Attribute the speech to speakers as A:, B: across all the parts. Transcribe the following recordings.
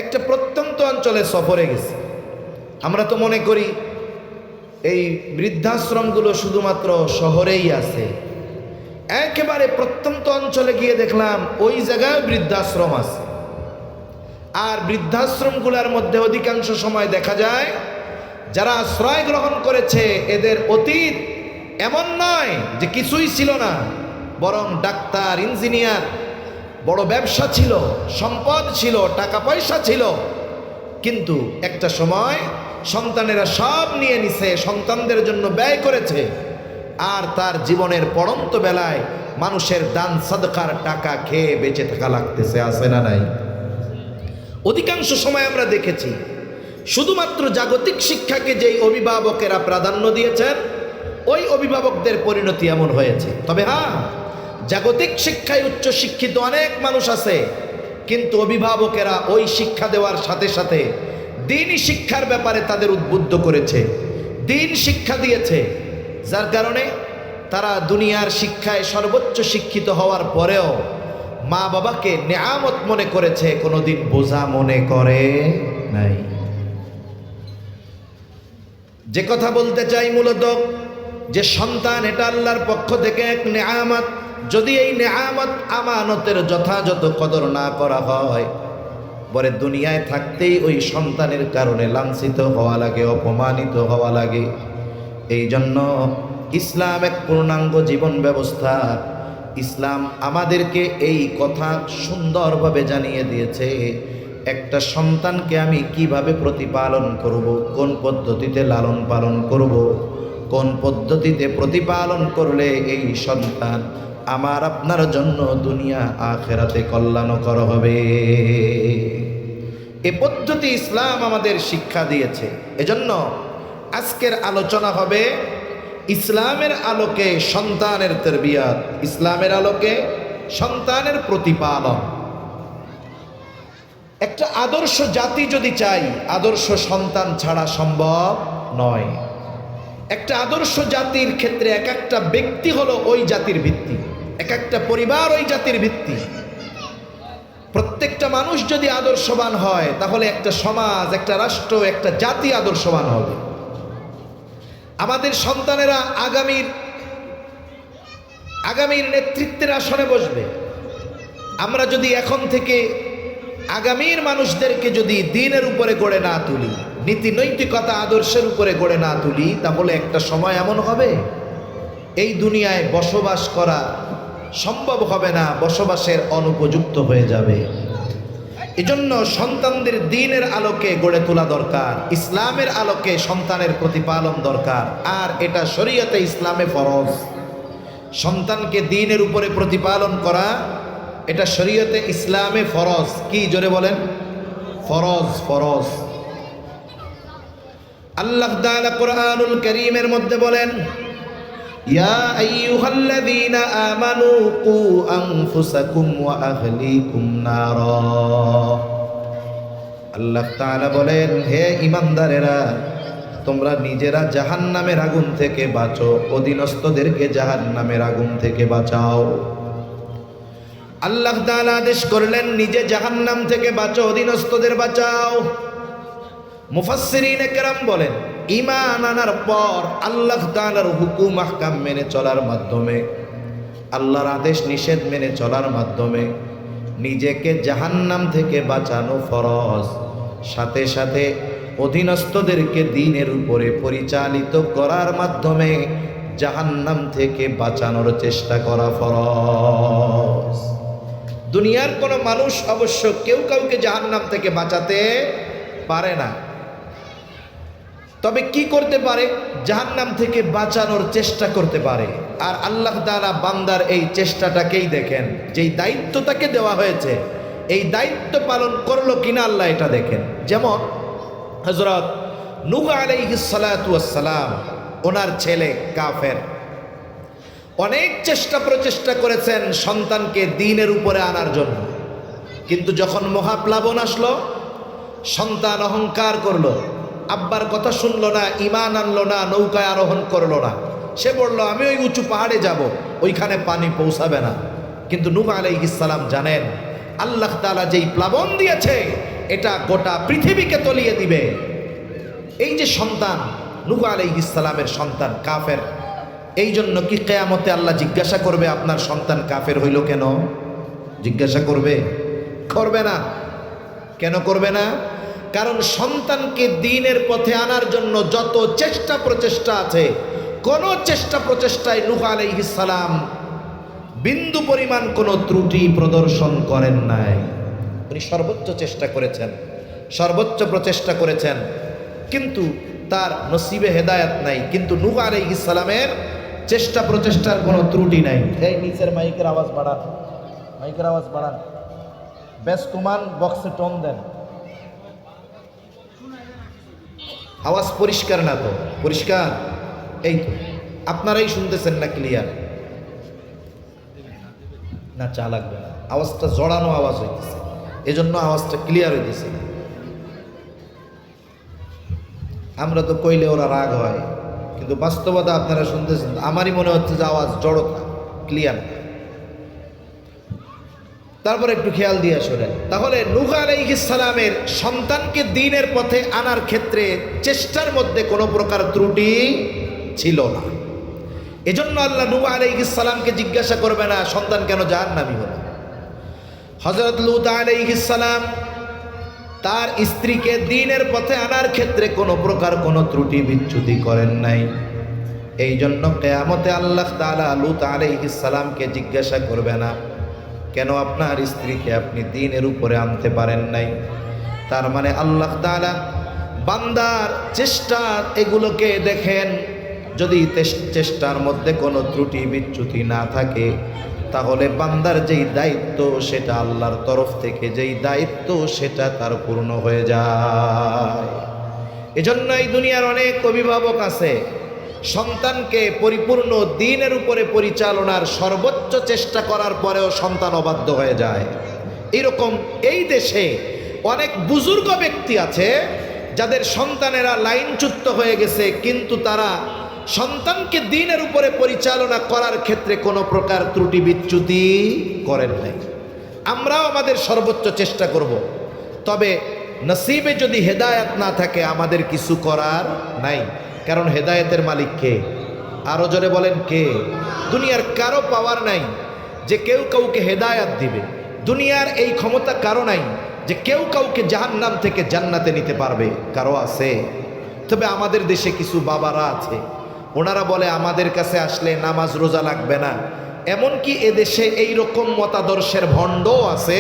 A: একটা প্রত্যন্ত অঞ্চলে সফরে গেছি। আমরা তো মনে করি এই বৃদ্ধাশ্রমগুলো শুধুমাত্র শহরেই আছে। একেবারে প্রত্যন্ত অঞ্চলে গিয়ে দেখলাম ওই জায়গায় বৃদ্ধাশ্রম আছে। আর বৃদ্ধাশ্রমগুলোর মধ্যে অধিকাংশ সময় দেখা যায় যারা আশ্রয় গ্রহণ করেছে এদের অতীত এমন নয় যে কিছুই ছিল না, বরং ডাক্তার, ইঞ্জিনিয়ার, বড় ব্যবসা ছিল, সম্পদ ছিল, টাকা পয়সা ছিল, কিন্তু একটা সময় সন্তানেরা সব নিয়ে নিছে, সন্তানদের জন্য ব্যয় করেছে, আর তার জীবনের পড়ন্ত বেলায় মানুষের দান সাদকার টাকা খেয়ে বেঁচে থাকা লাগতেছে। আছে না নাই? অধিকাংশ সময় আমরা দেখেছি শুধুমাত্র জাগতিক শিক্ষাকে যেই অভিভাবকেরা প্রাধান্য দিয়েছেন ওই অভিভাবকদের পরিণতি এমন হয়েছে। তবে হ্যাঁ, জাগতিক শিক্ষায় উচ্চ শিক্ষিত অনেক মানুষ আছে, কিন্তু অভিভাবকেরা ওই শিক্ষা দেওয়ার সাথে সাথে দ্বীনি শিক্ষার ব্যাপারে তাদের উদ্বুদ্ধ করেছে, দ্বীন শিক্ষা দিয়েছে, যার কারণে তারা দুনিয়ার শিক্ষায় সর্বোচ্চ শিক্ষিত হওয়ার পরেও মা বাবাকে নেয়ামত মনে করেছে, কোনোদিন বোঝা মনে করে নাই। যে কথা বলতে চাই মূলত, যে সন্তান এটা আল্লাহর পক্ষ থেকে এক নেয়ামত। যদি এই নেয়ামত আমানতের যথাযথ কদর না করা হয়, পরে দুনিয়ায় থাকতেই ওই সন্তানের কারণে লাঞ্ছিত হওয়া লাগে, অপমানিত হওয়া লাগে। এই জন্য ইসলাম এক পূর্ণাঙ্গ জীবন ব্যবস্থা। ইসলাম আমাদেরকে এই কথা সুন্দরভাবে জানিয়ে দিয়েছে, একটা সন্তানকে আমি কিভাবে প্রতিপালন করব, কোন পদ্ধতিতে লালন পালন করব, কোন পদ্ধতিতে প্রতিপালন করলে এই সন্তান আমার আপনার জন্য দুনিয়া আখেরাতে কল্যাণকর হবে। এ পদ্ধতি ইসলাম আমাদের শিক্ষা দিয়েছে। এজন্য আজকের আলোচনা হবে ইসলামের আলোকে সন্তানের তরবিয়ত, ইসলামের আলোকে সন্তানের প্রতিপালন। একটা আদর্শ জাতি যদি চাই, আদর্শ সন্তান ছাড়া সম্ভব নয়। একটা আদর্শ জাতির ক্ষেত্রে এক একটা ব্যক্তি হলো ওই জাতির ভিত্তি, এক একটা পরিবার ওই জাতির ভিত্তি। প্রত্যেকটা মানুষ যদি আদর্শবান হয়, তাহলে একটা সমাজ, একটা রাষ্ট্র, একটা জাতি আদর্শবান হবে। আমাদের সন্তানেরা আগামীর নেতৃত্বের আসনে বসবে। আমরা যদি এখন থেকে আগামীর মানুষদেরকে যদি দ্বীনের উপরে গড়ে না তুলি, নীতি নৈতিকতা আদর্শের উপরে গড়ে না তুলি, তাহলে একটা সময় এমন হবে এই দুনিয়ায় বসবাস করা সম্ভব হবে না, বসবাসের অনুপযুক্ত হয়ে যাবে। এজন্য সন্তানদের দ্বীনের আলোকে গড়ে তোলা দরকার, ইসলামের আলোকে সন্তানের প্রতিপালন দরকার। আর এটা শরীয়তে ইসলামে ফরজ। সন্তানকে দ্বীনের উপরে প্রতিপালন করা এটা শরীয়তে ইসলামে ফরজ। কি জোরে বলেন? ফরজ, ফরজ। আল্লাহ তাআলা কুরআনুল কারীমের মধ্যে বলেন, ইয়া আইয়ুহাল্লাযীনা আমানু কু আনফুসাকুম ওয়া আহলিকুম নারা। আল্লাহ তাআলা বলেন, হে ঈমানদারেরা, তোমরা নিজেরা জাহান্নামের আগুন থেকে বাঁচো, অধীনস্থদেরকে জাহান্নামের আগুন থেকে বাঁচাও। আল্লাহ তাআলা আদেশ করলেন, নিজে জাহান্নাম থেকে বাঁচো, অধীনস্থদের বাঁচাও। মুফাসসিরিনে কেরাম বলেন, ঈমান আনার পর আল্লাহ তাআলার হুকুম আহকাম মেনে চলার মাধ্যমে, আল্লাহর আদেশ নিষেধ মেনে চলার মাধ্যমে নিজেকে জাহান্নাম থেকে বাঁচানো ফরজ, সাথে সাথে অধীনস্থদেরকে দ্বীনের উপরে পরিচালিত করার মাধ্যমে জাহান্নাম থেকে বাঁচানোর চেষ্টা করা ফরজ। দুনিয়ার কোনো মানুষ অবশ্য কেউ কাউকে জাহান্নাম থেকে বাঁচাতে পারে না, তবে কি করতে পারে? জাহান্নাম থেকে বাঁচানোর চেষ্টা করতে পারে। আর আল্লাহ তাআলা বান্দার এই চেষ্টাটাকেই দেখেন, যেই দায়িত্ব তাকে দেওয়া হয়েছে এই দায়িত্ব পালন করলো কিনা আল্লাহ এটা দেখেন। যেমন হযরত নূহ আলাইহিস সালাতু ওয়াস সালাম, ওনার ছেলে কাফের, অনেক চেষ্টা প্রচেষ্টা করেছেন সন্তানকে দ্বীনের উপরে আনার জন্য, কিন্তু যখন মহাপ্লাবন আসলো, সন্তান অহংকার করলো, আব্বার কথা শুনলো না, ঈমান আনলো না, নৌকায় আরোহণ করলো না। সে বলল, আমি ওই উঁচু পাহাড়ে যাব, ওইখানে পানি পৌঁছাবে না। কিন্তু নূহ আলাইহিস সালাম জানেন আল্লাহ তাআলা যেই প্লাবন দিয়েছে এটা গোটা পৃথিবীকে তলিয়ে দিবে। এই যে সন্তান নূহ আলাইহিস সালামের সন্তান কাফের, এই জন্য কি কিয়ামতে আল্লাহ জিজ্ঞাসা করবে আপনার সন্তান কাফের হইল কেন? জিজ্ঞাসা করবে? করবে না। কেন করবে না? কারণ সন্তানকে দ্বীনের পথে আনার জন্য যত চেষ্টা প্রচেষ্টা আছে, কোন চেষ্টা প্রচেষ্টায় নূহ আলাইহিস সালাম বিন্দু পরিমাণ কোনো ত্রুটি প্রদর্শন করেন নাই। উনি সর্বোচ্চ চেষ্টা করেছেন, সর্বোচ্চ প্রচেষ্টা করেছেন, কিন্তু তার নসিবে হেদায়েত নাই। কিন্তু নূহ আলাইহিস সালামের চেষ্টা প্রচেষ্টার কোনো ত্রুটি নাই। এই নিচের মাইকের আওয়াজ বাড়ান, মাইকের আওয়াজ বাড়ান, বেশ কুমান বক্সে টোন দেন। আওয়াজ পরিষ্কার না তো? পরিষ্কার? এই তো আপনারাই শুনতেছেন না? ক্লিয়ার না? চা লাগবে না, আওয়াজটা জড়ানো আওয়াজ হইতেছে, এজন্য আওয়াজটা ক্লিয়ার হইতেছে না। আমরা তো কইলে ওরা রাগ হয়, কিন্তু বাস্তবতা আপনারা শুনতেছেন, আমারই মনে হচ্ছে যে আওয়াজ জড়তা, ক্লিয়ার। তারপর একটু খেয়াল দিয়ে শোনেন। তাহলে নূহ আলাইহিস সালামের সন্তানকে দ্বীনের পথে আনার ক্ষেত্রে চেষ্টার মধ্যে কোনো প্রকার ত্রুটি ছিল না। এজন্য আল্লাহ নূহ আলাইহিস সালামকে জিজ্ঞাসা করবে না সন্তান কেন জাহান্নামী হলো। হযরত লূত আলাইহিস সালাম তার স্ত্রীকে দ্বীনের পথে আনার ক্ষেত্রে কোনো প্রকার কোনো ত্রুটি বিচ্যুতি করেন নাই। এই জন্য কিয়ামতে আল্লাহ তাআলা লূত আলাইহিস সালামকে জিজ্ঞাসা করবে না কেন আপনার স্ত্রীকে আপনি দ্বীনের উপরে আনতে পারেন নাই। তার মানে আল্লাহ তাআলা বান্দার চেষ্টা এগুলোকে দেখেন, যদি চেষ্টার মধ্যে কোনো ত্রুটি বিচ্যুতি না থাকে, তাহলে বান্দার যেই দায়িত্ব সেটা আল্লাহর তরফ থেকে যেই দায়িত্ব সেটা তার পূর্ণ হয়ে যায়। এজন্য এই দুনিয়ার অনেক অভিভাবক আছে, সন্তানকে পরিপূর্ণ দ্বীনের উপরে পরিচালনার সর্বোচ্চ চেষ্টা করার পরেও সন্তান অবাধ্য হয়ে যায়। এরকম এই দেশে অনেক বুজুর্গ ব্যক্তি আছে যাদের সন্তানেরা লাইনচ্যুত হয়ে গেছে, কিন্তু তারা সন্তানকে দ্বীনের উপরে পরিচালনা করার ক্ষেত্রে কোনো প্রকার ত্রুটি বিচ্যুতি করেন নাই। আমরাও আমাদের সর্বোচ্চ চেষ্টা করব, তবে নসিবে যদি হেদায়েত না থাকে আমাদের কিছু করার নাই। কারণ হেদায়েতের মালিক কে? আরো জোরে বলেন কে? দুনিয়ার কারো পাওয়ার নাই যে কেউ কাউকে হেদায়েত দিবে। দুনিয়ার এই ক্ষমতা কারো নাই যে কেউ কাউকে জাহান্নাম থেকে জান্নাতে নিতে পারবে। কারো আছে? তবে আমাদের দেশে কিছু বাবারা আছে, ওনারা বলে আমাদের কাছে আসলে নামাজ রোজা লাগবে না। এমনকি এদেশে এইরকম মতাদর্শের ভণ্ডও আছে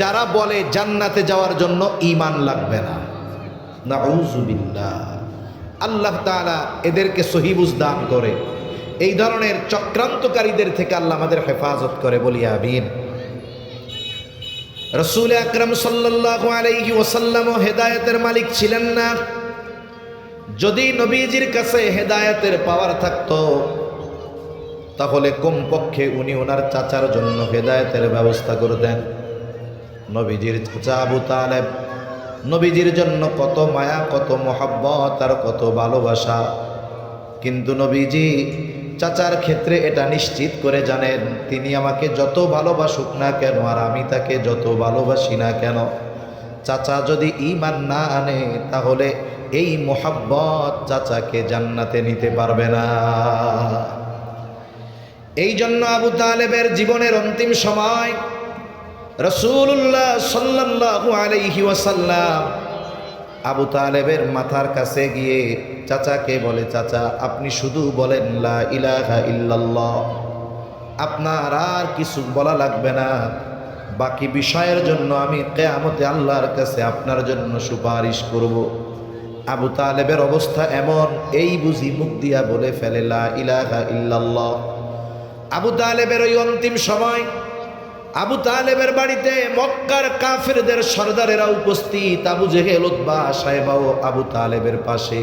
A: যারা বলে জান্নাতে যাওয়ার জন্য ঈমান লাগবে না। নাউযুবিল্লাহ। আল্লাহ তাআলা এদেরকে সহিবুজ দান করে। এই ধরনের চক্রান্তকারীদের থেকে আল্লাহ আমাদের হেফাজত করে, বলি আমিন। রাসূল আকরাম সাল্লাল্লাহু আলাইহি ওয়াসাল্লাম হেদায়েতের মালিক ছিলেন না। যদি নবীজির কাছে হেদায়েতের পাওয়ার থাকতো তাহলে কমপক্ষে উনি ওনার চাচার জন্য হেদায়েতের ব্যবস্থা করতেন। নবীজির চাচা আবু তালেব, নবীজির জন্য কত মায়া, কত মহব্বত আর কত ভালোবাসা, কিন্তু নবীজি চাচার ক্ষেত্রে এটা নিশ্চিত করে জানেন, তিনি আমাকে যত ভালোবাসুক না কেন আর আমি তাকে যত ভালোবাসি না কেন, চাচা যদি ঈমান না আনে তাহলে এই মহব্বত চাচাকে জান্নাতে নিতে পারবে না। এই জন্য আবু তালেবের জীবনের অন্তিম সময় রাসূলুল্লাহ সাল্লাল্লাহু আলাইহি ওয়াসাল্লাম আবু তালেবের মাথার কাছে গিয়ে চাচাকে বলে, চাচা আপনি শুধু বলেন লা ইলাহা ইল্লাল্লাহ, আপনার আর কিছু বলা লাগবে না, বাকি বিষয়ের জন্য আমি কিয়ামতে আল্লাহর কাছে আপনার জন্য সুপারিশ করব। আবু তালেবের অবস্থা এমন, এই বুঝি মুখ দিয়া বলে ফেলে লা ইলাহা ইল্লাল্লাহ। আবু তালেবের ওই অন্তিম সময় আবু তালেবের বাড়িতে মক্কার কাফেরদের সর্দারেরা উপস্থিত, আবু জেহেল, উতবা, সাইবাও আবু তালেবের পাশে।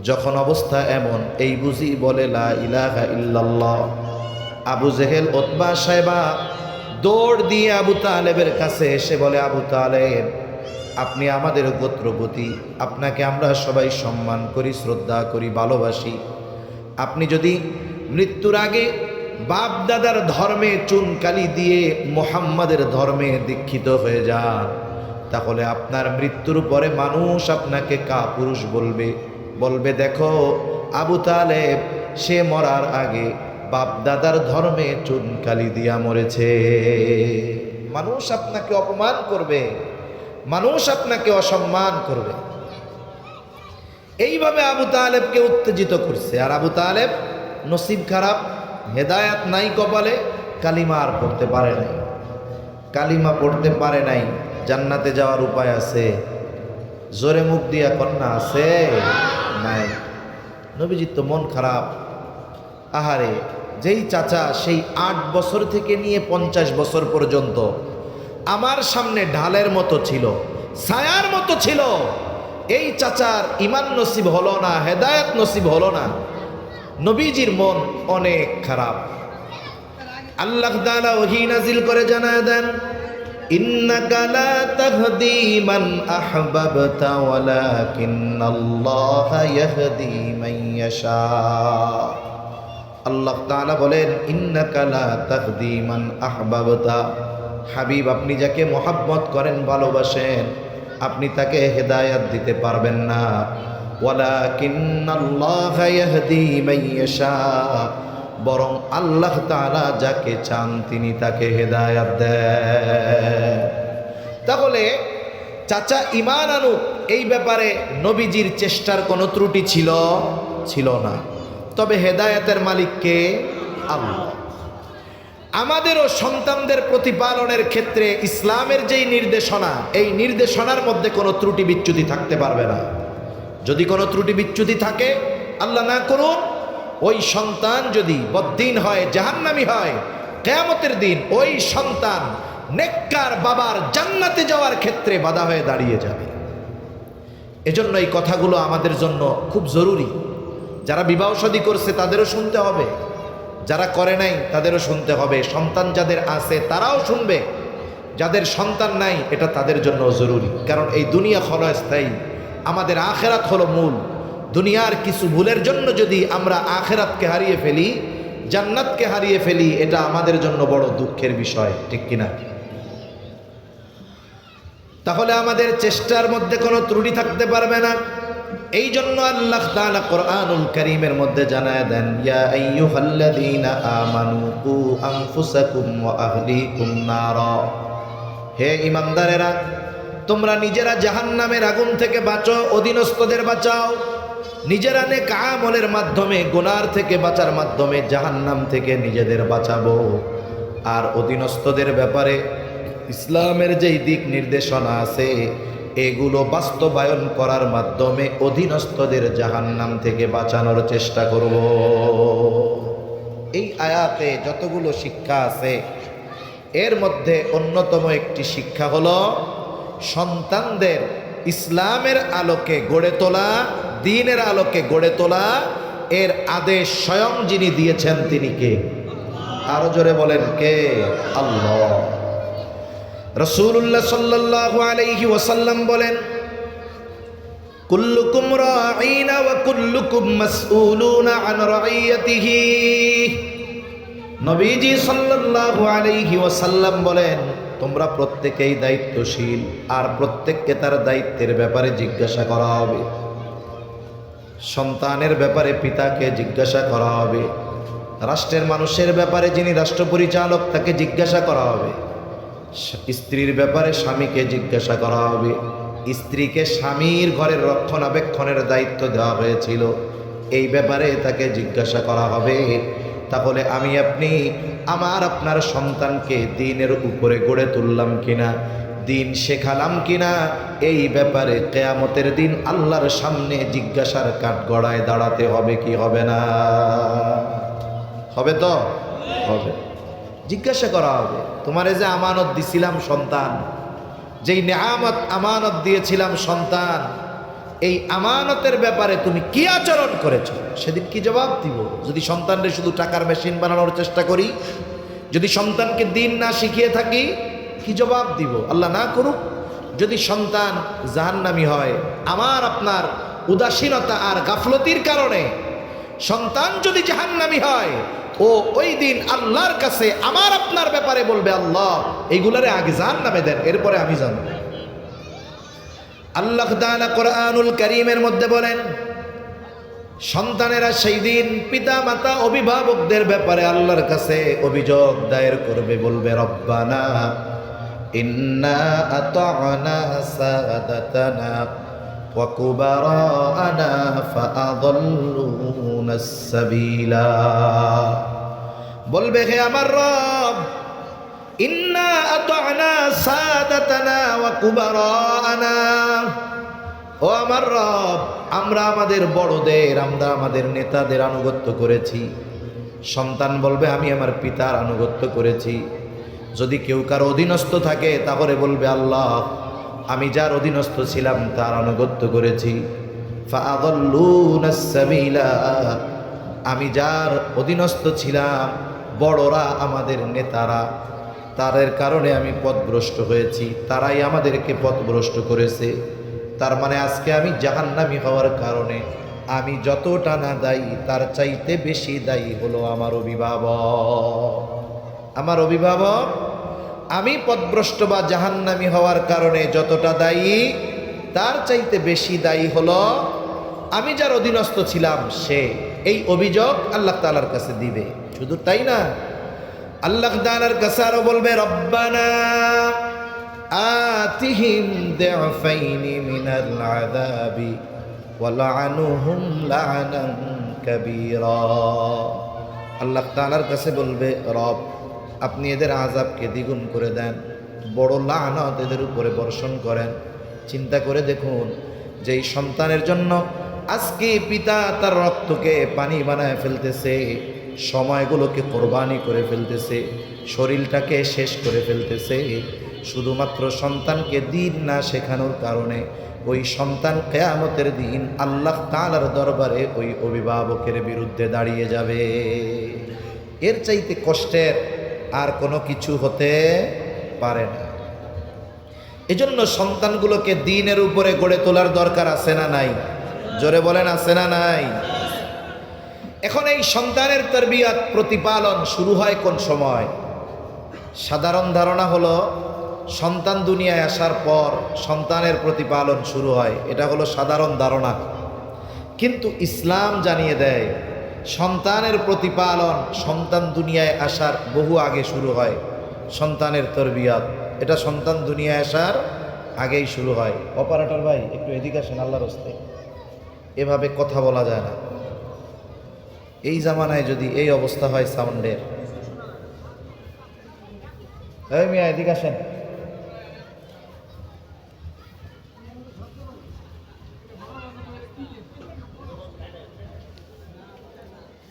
A: যখন অবস্থা এমন, এই বুঝি বলে লা ইলাহা ইল্লাল্লাহ, আবু জেহেল, উতবা, সাইবা দৌড় দিয়ে আবু তালেবের কাছে এসে বলে, আবু তালেব আপনি আমাদের গোত্রপতি, আপনাকে আমরা সবাই সম্মান করি, শ্রদ্ধা করি, ভালোবাসি। আপনি যদি মৃত্যুর আগে বাপ দাদার ধর্মে চুনকালি দিয়ে মুহাম্মাদের ধর্মে দীক্ষিত হয়ে যান তাহলে আপনার মৃত্যুর পরে মানুষ আপনাকে কাপুরুষ বলবে, বলবে দেখো আবু তালেব সে মরার আগে বাপ দাদার ধর্মে চুনকালি দিয়া মরেছে। মানুষ আপনাকে অপমান করবে, মানুষ আপনাকে অসম্মান করবে। এইভাবে আবু তালেবকে উত্তেজিত করছে। আর আবু তালেব নসিব খারাপ, হেদায়াত নাই কপালে, কালিমা আর পড়তে পারে নাই। কালিমা পড়তে পারে নাই, জান্নাতে যাওয়ার উপায় আছে? জোরে মুখ দিয়া কন্যা আছে? নাই। নবীজির তো মন খারাপ। আহারে, যেই চাচা সেই 8 বছর থেকে নিয়ে 50 বছর পর্যন্ত আমার সামনে ঢালের মতো ছিল, ছায়ার মতো ছিল, এই চাচার ইমান নসিব হলো না, হেদায়েত নসিব হলো না। নবীজির মন অনেক খারাপ। আল্লাহ তাআলা ওহী নাজিল করে জানায় দেন, ইন্নাকা লা তাহদি মান আহবাবতা ওয়ালাকিন্নাল্লাহা ইয়াহদি মান ইয়াশা। আল্লাহ তাআলা বলেন, ইন্নাকা লা তাহদি মান আহবাবতা, হাবিব আপনি যাকে মহব্বত করেন, ভালোবাসেন, আপনি তাকে হেদায়াত দিতে পারবেন না। ওয়ালাকিন্নাল্লাহা ইয়াহদি মান ইয়াশা, বরং আল্লাহ তাআলা যাকে চান তিনি তাকে হেদায়াত দেন। তাহলে চাচা ঈমান আনুক, এই ব্যাপারে নবীজির চেষ্টার কোনো ত্রুটি ছিল না। তবে হেদায়েতের মালিক কে? আল্লাহ। আমাদেরও সন্তানদের প্রতিপালনের ক্ষেত্রে ইসলামের যেই নির্দেশনা, এই নির্দেশনার মধ্যে কোনো ত্রুটি বিচ্যুতি থাকতে পারবে না। যদি কোনো ত্রুটি বিচ্যুতি থাকে, আল্লাহ না করুন, ওই সন্তান যদি বদ্দিন হয়, জাহান্নামী হয়, কিয়ামতের দিন ওই সন্তান নেককার বাবার জান্নাতে যাওয়ার ক্ষেত্রে বাধা হয়ে দাঁড়িয়ে যাবে। এজন্য এই কথাগুলো আমাদের জন্য খুব জরুরি। যারা বিবাহ শাদী করছে তাদেরও শুনতে হবে, যারা করে নাই তাদেরও শুনতে হবে। সন্তান যাদের আছে তারাও শুনবে, যাদের সন্তান নাই এটা তাদের জন্য জরুরি। কারণ এই দুনিয়া ক্ষণস্থায়ী, আমাদের আখেরাত হলো মূল। দুনিয়ার কিছু ভুলের জন্য যদি আমরা আখেরাতকে হারিয়ে ফেলি, জান্নাতকে হারিয়ে ফেলি, এটা আমাদের জন্য বড় দুঃখের বিষয়, ঠিক কিনা? তাহলে আমাদের চেষ্টার মধ্যে কোনো ত্রুটি থাকতে পারবে না। এই জন্য আল্লাহ তাআলা কোরআনুল কারীমের মধ্যে জানায় দেন, ইয়া আইয়ুহাল্লাযীনা আমানু কু আনফুসাকুম ওয়া আহলিকুম নারা, হে ঈমানদারেরা, তোমরা নিজেরা জাহান্নামের আগুন থেকে বাঁচো, অধীনস্থদের বাঁচাও। নিজেরা নেক আমলের মাধ্যমে, গুনার থেকে বাঁচার মাধ্যমে জাহান্নাম থেকে নিজেদের বাঁচাবো। আর অধীনস্থদের ব্যাপারে ইসলামের যেই দিক নির্দেশনা আছে, এগুলো বাস্তবায়ন করার মাধ্যমে অধীনস্থদের জাহান্নাম থেকে বাঁচানোর চেষ্টা করব। এই আয়াতে যতগুলো শিক্ষা আছে, এর মধ্যে অন্যতম একটি শিক্ষা হলো সন্তানদের ইসলামের আলোকে গড়ে তোলা, দ্বীনের আলোকে গড়ে তোলা। এর আদেশ স্বয়ং যিনি দিয়েছেন তিনি কে? আরো জোরে বলেন, কে? আল্লাহ। রাসূলুল্লাহ সাল্লাল্লাহু আলাইহি ওয়াসাল্লাম বলেন, কুল্লুকুম রাঈনা ওয়া কুল্লুকুম মাসউলুনা আন রাইয়াতিহি। নবীজি সাল্লাল্লাহু আলাইহি ওয়াসাল্লাম বলেন, তোমরা প্রত্যেকেই দায়িত্বশীল, আর প্রত্যেককে তার দায়িত্বের ব্যাপারে জিজ্ঞাসা করা হবে। সন্তানের ব্যাপারে পিতাকে জিজ্ঞাসা করা হবে, রাষ্ট্রের মানুষের ব্যাপারে যিনি রাষ্ট্র পরিচালক তাকে জিজ্ঞাসা করা হবে, স্ত্রীর ব্যাপারে স্বামীকে জিজ্ঞাসা করা হবে। স্ত্রীকে স্বামীর ঘরের রক্ষণাবেক্ষণের দায়িত্ব দেওয়া হয়েছিল, এই ব্যাপারে তাকে জিজ্ঞাসা করা হবে। তাহলে আমি আপনি আমার আপনার সন্তানকে দ্বীনের উপরে গড়ে তুললাম কিনা, দ্বীন শেখালাম কিনা, এই ব্যাপারে কিয়ামতের দিন আল্লাহর সামনে জিজ্ঞাসার কাঠগড়ায় দাঁড়াতে হবে কি হবে না? হবে তো? হবে। জিজ্ঞাসা করা হবে, তোমারে যে আমানত দিছিলাম সন্তান, যেই নেয়ামত আমানত দিয়েছিলাম সন্তান, এই আমানতের ব্যাপারে তুমি কি আচরণ করেছ, সেদিন কি জবাব দিব? যদি সন্তানরে শুধু টাকার মেশিন বানানোর চেষ্টা করি, যদি সন্তানকে দ্বীন না শিখিয়ে থাকি, কি জবাব দিব? আল্লাহ না করুক, যদি সন্তান জাহান্নামী হয়, আমার আপনার উদাসীনতা আর গাফলতির কারণে সন্তান যদি জাহান্নামী হয়, ও ওই দিন আল্লাহর কাছে আমার আপনার ব্যাপারে বলবে, আল্লাহ এইগুলারে আগে জাহান্নামে দেন, এরপরে আমি জানব। আল্লাহ তাআলা কোরআনুল কারীমের মধ্যে বলেন, সন্তানেরা সেই দিন পিতা মাতা অভিভাবকদের ব্যাপারে আল্লাহর কাছে অভিযোগ দায়ের করবে, বলবে রব্বানা ইন্না আতা'না সাদাতানা ওয়া কুবারানা ফাআদাল্লুনাস সাবিলা। বলবে, হে আমার রব, ইন্না আতা'না সাদাতানা ওয়া কুবারানা, ও আমার রব, আমরা আমাদের বড়দের, আমরা আমাদের নেতাদের আনুগত্য করেছি। সন্তান বলবে, আমি আমার পিতার আনুগত্য করেছি। যদি কেউ কারো অধীনস্থ থাকে তাহলে বলবে, আল্লাহ, আমি যার অধীনস্থ ছিলাম তার আনুগত্য করেছি। ফাআদাল্লুনাস সাবিলা, আমি যার অধীনস্থ ছিলাম, বড়রা আমাদের নেতারা, তাদের কারণে আমি পথভ্রষ্ট হয়েছি, তারাই আমাদেরকে পথভ্রষ্ট করেছে। তার মানে আজকে আমি জাহান্নামী হওয়ার কারণে আমি যতটা না দায়ী, তার চাইতে বেশি দায়ী হলো আমার অভিভাবক। আমার অভিভাবক আমি পথভ্রষ্ট বা জাহান্নামী হওয়ার কারণে যতটা দায়ী, তার চাইতে বেশি দায়ী হলো আমি যার অধীনস্থ ছিলাম সে। এই অভিযোগ আল্লাহ তাআলার কাছে দিবে। শুধু তাই না, আল্লাহ তাআলার কাছে আরো বলবে, রব্বানা আতিহিম দি'ফাইনি মিনাল আযাবি ওয়ালআনহুম লা'নান কাবীরা। আল্লাহ তাআলার কাছে বলবে, রব, আপনি এদের আযাবকে দ্বিগুণ করে দেন, বড় লানত এদের উপরে বর্ষণ করেন। চিন্তা করে দেখুন, যেই সন্তানের জন্য আজকে পিতা তার রক্তকে পানি বানায় ফেলতেছে, সময়গুলোকে কোরবানি করে ফেলতেছে, শরীরটাকে শেষ করে ফেলতেছে, শুধুমাত্র সন্তানকে দিন না শেখানোর কারণে ওই সন্তান কিয়ামতের দিন আল্লাহ তাআলার দরবারে ওই অভিভাবকের বিরুদ্ধে দাঁড়িয়ে যাবে। এর চাইতে কষ্টের আর কোনো কিছু হতে পারে না। এজন্য সন্তানগুলোকে দ্বীনের উপরে গড়ে তোলার দরকার আছে না নাই? জোরে বলেন, আছে না নাই? এখন এই সন্তানের তারবিয়াত, প্রতিপালন শুরু হয় কোন সময়? সাধারণ ধারণা হলো সন্তান দুনিয়ায় আসার পর সন্তানের প্রতিপালন শুরু হয়, এটা হলো সাধারণ ধারণা। কিন্তু ইসলাম জানিয়ে দেয়, সন্তানের প্রতিপালন সন্তান দুনিয়ায় আসার বহু আগে শুরু হয়। সন্তানের তরবিয়াত এটা সন্তান দুনিয়ায় আসার আগেই শুরু হয়। অপারেটর ভাই, একটু এদিকে আসেন আল্লাহর রাস্তে, এভাবে কথা বলা যায় না। এই জামানায় যদি এই অবস্থা হয় সাউন্ডের, এই মিয়া এদিকে আসেন।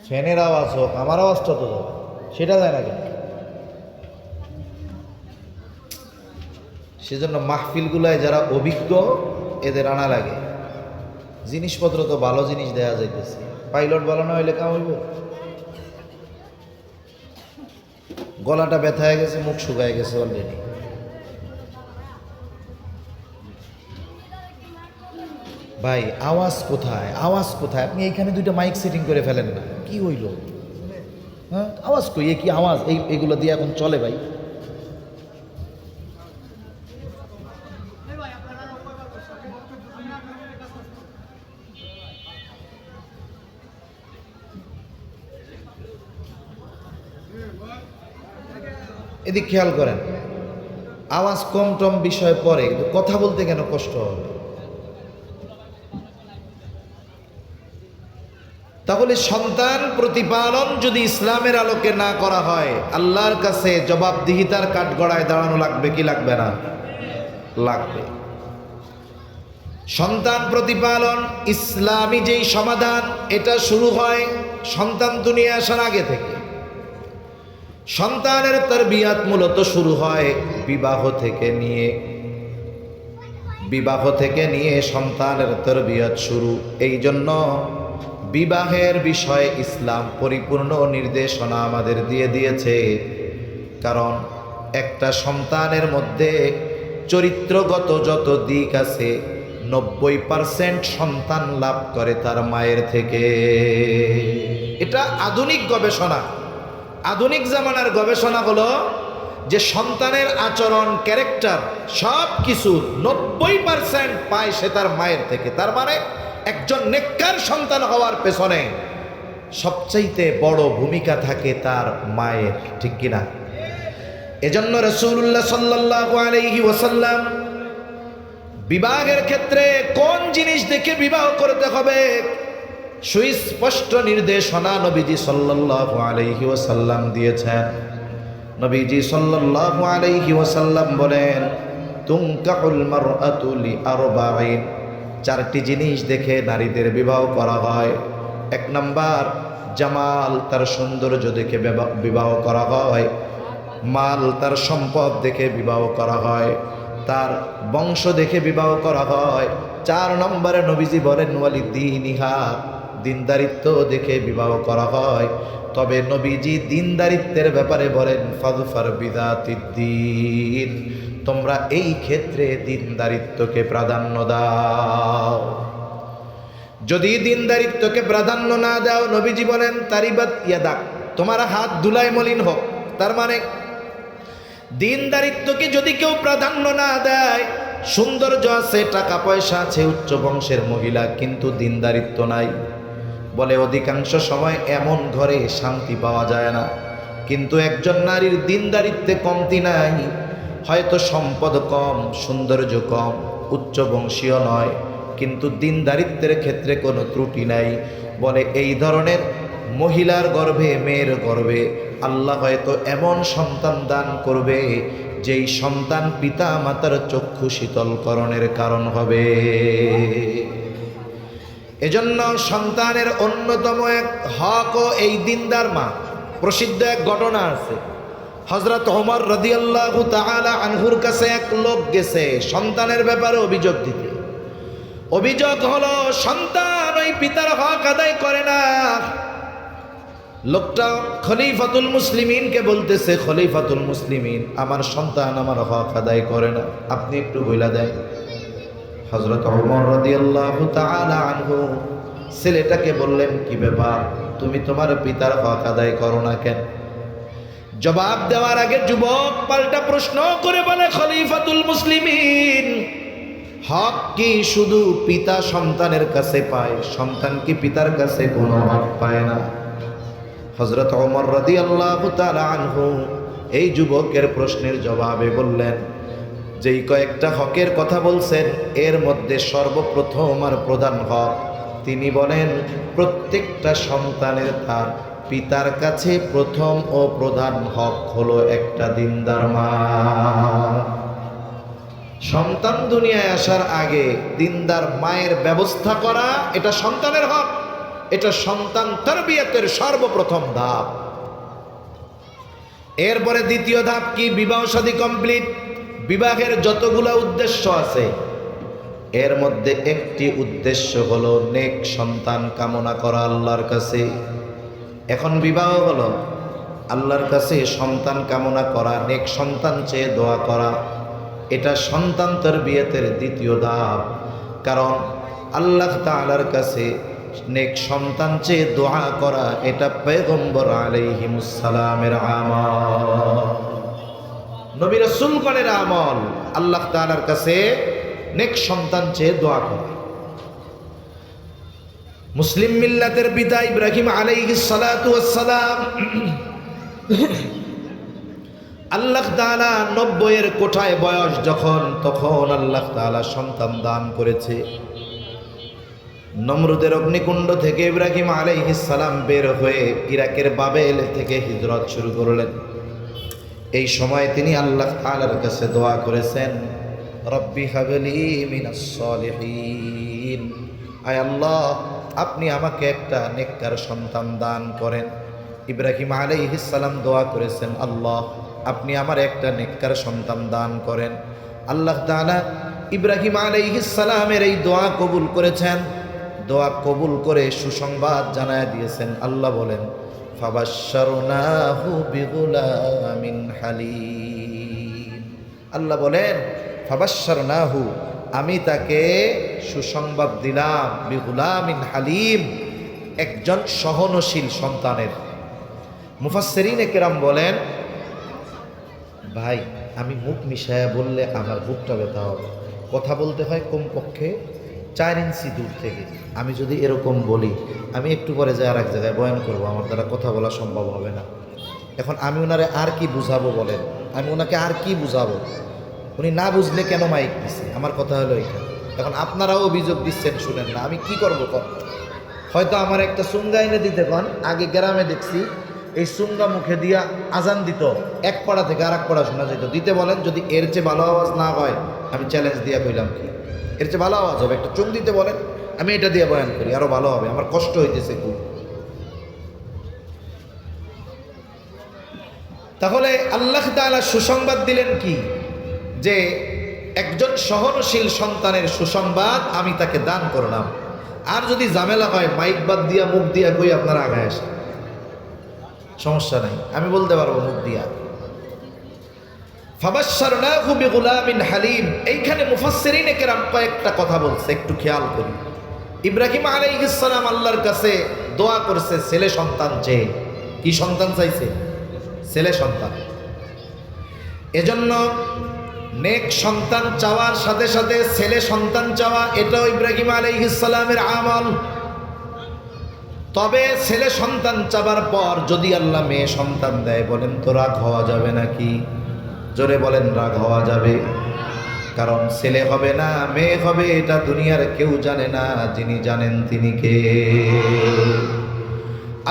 A: ফ্যানের আওয়াজ হোক, আমার আওয়াজটা তো যাবে, সেটা যায় না কেন? সেজন্য মাহফিলগুলায় যারা অভিজ্ঞ এদের আনা লাগে। জিনিসপত্র তো ভালো জিনিস দেয়া যাইতেছে, পাইলট ভালো না হইলে কাম হইব? গলাটা ব্যথা হয়ে গেছে, মুখ শুকায় গেছে অলরেডি। ভাই আওয়াজ কোথায়, আওয়াজ কোথায়? আপনি এইখানে দুইটা মাইক সেটিং করে ফেলেন না, কি হইল? হ্যাঁ, আওয়াজ কই? কি আওয়াজ এইগুলো দিয়ে এখন চলে ভাই? এদিক খেয়াল করেন, আওয়াজ কম টম বিষয় পরে, কিন্তু কথা বলতে কেন কষ্ট হবে? তাহলে সন্তান প্রতিপালন যদি ইসলামের আলোকে না করা হয়, আল্লাহর কাছে জবাবদিহিতার কাঠগড়ায় দাঁড়ানো লাগবে কি লাগবে না? লাগবে। সন্তান প্রতিপালন ইসলামী যেই সমাধান, এটা শুরু হয় সন্তান দুনিয়া আসার আগে থেকে। সন্তানের তারবিয়াত মূলত শুরু হয় বিবাহ থেকে নিয়ে সন্তানের তারবিয়াত শুরু। এই জন্য বিবাহের বিষয়ে ইসলাম পরিপূর্ণ নির্দেশনা আমাদের দিয়ে দিয়েছে। কারণ একটা সন্তানের মধ্যে চরিত্রগত যত দিক আছে, 90% সন্তান লাভ করে তার মায়ের থেকে। এটা আধুনিক গবেষণা, আধুনিক জামানার গবেষণা হলো যে সন্তানের আচরণ, ক্যারেক্টার সব কিছুর 90% পায় সে তার মায়ের থেকে। তার মানে একজন নেককার সন্তান হওয়ার পেছনে সবচাইতে বড় ভূমিকা থাকে তার মায়ের, ঠিক কিনা? এজন্য রাসূলুল্লাহ সাল্লাল্লাহু আলাইহি ওয়াসাল্লাম বিবাহের ক্ষেত্রে কোন জিনিস দেখে বিবাহ করতে হবে সুস্পষ্ট নির্দেশনা নবীজি সাল্লাল্লাহু আলাইহি ওয়াসাল্লাম দিয়েছেন। নবীজি সাল্লাল্লাহু আলাইহি ওয়াসাল্লাম বলেন, তুনকাহুল মারআতু লিআরবাঈন, চারটি জিনিস দেখে নারীদের বিবাহ করা হয়। এক নাম্বার জামাল, তার সৌন্দর্য দেখে বিবাহ করা হয়। মাল, তার সম্পদ দেখে বিবাহ করা হয়। তার বংশ দেখে বিবাহ করা হয়। 4 নম্বরে নবীজি বলেন ওয়ালিদ্দীনিহা, দিনদারিত্ব দেখে বিবাহ করা হয়। তবে নবীজি দিনদারিত্বের ব্যাপারে বলেন ফাযফার বিযাতিদ্দীন, তোমরা এই ক্ষেত্রে দিনদারিত্বকে প্রাধান্য দাও। যদি দিনদারিত্বকে প্রাধান্য না দাও, নবীজি বলেন তারিবাত ইয়াদাক, তোমার হাত ধুলায় মলিন হোক। তার মানে দিনদারিত্বকে যদি কেউ প্রাধান্য না দেয়, সৌন্দর্য আছে, টাকা পয়সা আছে, উচ্চ বংশের মহিলা, কিন্তু দিনদারিত্ব নাই, বলে অধিকাংশ সময় এমন ঘরে শান্তি পাওয়া যায় না। কিন্তু একজন নারীর দিনদারিত্বে কমতি নাই, হয়তো সম্পদ কম, সৌন্দর্য কম, উচ্চ বংশীয় নয়, কিন্তু দিনদারিত্বের ক্ষেত্রে কোনো ত্রুটি নাই, বলে এই ধরনের মহিলার গর্ভে, মেয়ের গর্ভে আল্লাহ হয়তো এমন সন্তান দান করবে যেই সন্তান পিতা মাতার চক্ষু শীতলকরণের কারণ হবে। এজন্য সন্তানের অন্যতম এক হক এই দিনদার মা। প্রসিদ্ধ এক ঘটনা আছে, হযরত ওমর রাদিয়াল্লাহু তাআলা আনহুর কাছে এক লোক গেছে সন্তানের ব্যাপারে অভিযোগ দিতে। অভিযোগ হলো সন্তান ওই পিতার হক আদায় করে না। লোকটা খলিফাতুল মুসলিমিনকে বলতেছে, খলিফাতুল মুসলিমিন, আমার সন্তান আমার হক আদায় করে না, আপনি একটু বইলা দেন। হযরত ওমর রাদিয়াল্লাহু তাআলা আনহু ছেলেটাকে বললেন, কি ব্যাপার, তুমি তোমার পিতার হক আদায় করো না কেন? জবাব দেওয়ার আগে যুবক পাল্টা প্রশ্ন করে বলে, খলিফাতুল মুসলিমিন, হক কি শুধু পিতা সন্তানের কাছে পায়? সন্তান কি পিতার কাছে কোনো হক পায় না? হযরত ওমর রাদিয়াল্লাহু তাআলা আনহু এই যুবকের প্রশ্নের জবাবে বললেন, যেই কয়েকটা হকের কথা বলছেন এর মধ্যে সর্বপ্রথম আর প্রধান হক, তিনি বলেন প্রত্যেকটা সন্তানের তার পিতার কাছে প্রথম ও প্রধান হক হলো একটা দিনদার মা। সন্তান দুনিয়ায় আসার আগে দিনদার মায়ের ব্যবস্থা করা, এটা সন্তানের হক, এটা সন্তান তারবিয়াতের সর্বপ্রথম ধাপ। এরপরে দ্বিতীয় ধাপ কি? বিবাহ শাদী কমপ্লিট। বিবাহের যতগুলা উদ্দেশ্য আছে এর মধ্যে একটি উদ্দেশ্য হলো নেক সন্তান কামনা করা আল্লাহর কাছে। এখন বিবাহ হলো আল্লাহর কাছে সন্তান কামনা করা, নেক সন্তান চেয়ে দোয়া করা, এটা সন্তান তারবিয়াতের দ্বিতীয় ধাপ। কারণ আল্লাহ তাআলার কাছে নেক সন্তান চেয়ে দোয়া করা এটা পয়গম্বর আলাইহিমুস সালামের আমল, নবী রাসূলগণের আমল। আল্লাহ তাআলার কাছে নেক সন্তান চেয়ে দোয়া করা। মুসলিম মিল্লাতের পিতা ইব্রাহিম আলাইহিস সালাতু ওয়াস সালাম, আল্লাহ তাআলা 90 কোঠায় বয়স যখন, তখন আল্লাহ তাআলা সন্তান দান করেছে। নমরুদের অগ্নিকুণ্ড থেকে ইব্রাহিম আলাইহিস সালাম বের হয়ে ইরাকের বাবেল থেকে হিজরত শুরু করলেন। এই সময় তিনি আল্লাহ তাআলার কাছে দোয়া করেছেন, রব্বি হাবলি মিনাস সলিহিন, আয় আল্লাহ আপনি আমাকে একটা নেককার সন্তান দান করেন। ইব্রাহিম আলাইহিস সালাম দোয়া করেছেন, আল্লাহ আপনি আমার একটা নেককার সন্তান দান করেন। আল্লাহ তাআলা ইব্রাহিম আলাইহিস সালামের এই দোয়া কবুল করেছেন। দোয়া কবুল করে সুসংবাদ জানায় দিয়েছেন। আল্লাহ বলেন, ফাবাশশারনাহু বিগুলামিন হালিম। আল্লাহ বলেন, ফাবাশশারনাহু, আমি তাকে সুসংবাদ দিলাম, বিগুলামিন হালিম, একজন সহনশীল সন্তানের। মুফাসসিরিনে কেরাম বলেন, ভাই আমি মুখ মিশায়া বললে আমার বুকটা ব্যথা হবে, কথা বলতে হয় কমপক্ষে 4 ইঞ্চি দূর থেকে। আমি যদি এরকম বলি, আমি একটু পরে যাই আর এক জায়গায় বয়ান করবো, আমার দ্বারা কথা বলা সম্ভব হবে না। এখন আমি ওনারে আর কি বুঝাবো বলেন? আমি ওনাকে আর কি বুঝাবো? উনি না বুঝলে কেন মাইক দিচ্ছে? আমার কথা হলো এটা। এখন আপনারাও অভিযোগ দিচ্ছেন, শুনেন না, আমি কি করবো? হয়তো আমার একটা সুঙ্গা এনে দিতে পান। আগে গ্রামে দেখছি এই সুঙ্গা মুখে দিয়া আজান দিত, এক পাড়া থেকে আর এক পাড়া শোনা যেত। দিতে বলেন, যদি এর চেয়ে ভালো আওয়াজ না হয়, আমি চ্যালেঞ্জ দিয়া কইলাম কি এর চেয়ে ভালো আওয়াজ হবে, একটা চুং দিতে বলেন, আমি এটা দিয়ে বয়ান করি, আরো ভালো হবে। আমার কষ্ট হইতেছে খুব। তাহলে আল্লাহ তাআলা সুসংবাদ দিলেন কি? যে একজন সহনশীল সন্তানের সুসংবাদ আমি তাকে দান করলাম। আর যদি ঝামেলা হয়, মাইক বাদ দিয়া মুখ দিয়া কই আপনারা আগায় আসেন, সমস্যা নাই, আমি বলতে পারবো মুখ দিয়া। ফাবাশশারনাহু বিগুলামিন হালিম। এইখানে মুফাসসিরিনে কেরাম কয়েকটা কথা বলছে, একটু খেয়াল করি। ইব্রাহিম আলাইহিস সালাম আল্লাহর কাছে দোয়া করছে ছেলে সন্তান চেয়ে। কি সন্তান চাইছে? ছেলে সন্তান। এজন্য নেক সন্তান চাওয়ার সাথে সাথে ছেলে সন্তান চাওয়া, এটাও ইব্রাহিম আলাইহিস সালামের আমল। তবে ছেলে সন্তান চাবার পর যদি আল্লাহ মেয়ে সন্তান দেয়, বলেন তো রাগ হওয়া যাবে নাকি? জোরে বলেন, রাগ হওয়া যাবে। কারণ ছেলে হবে না মেয়ে হবে এটা দুনিয়ার কেউ জানে না, যিনি জানেন তিনি কে?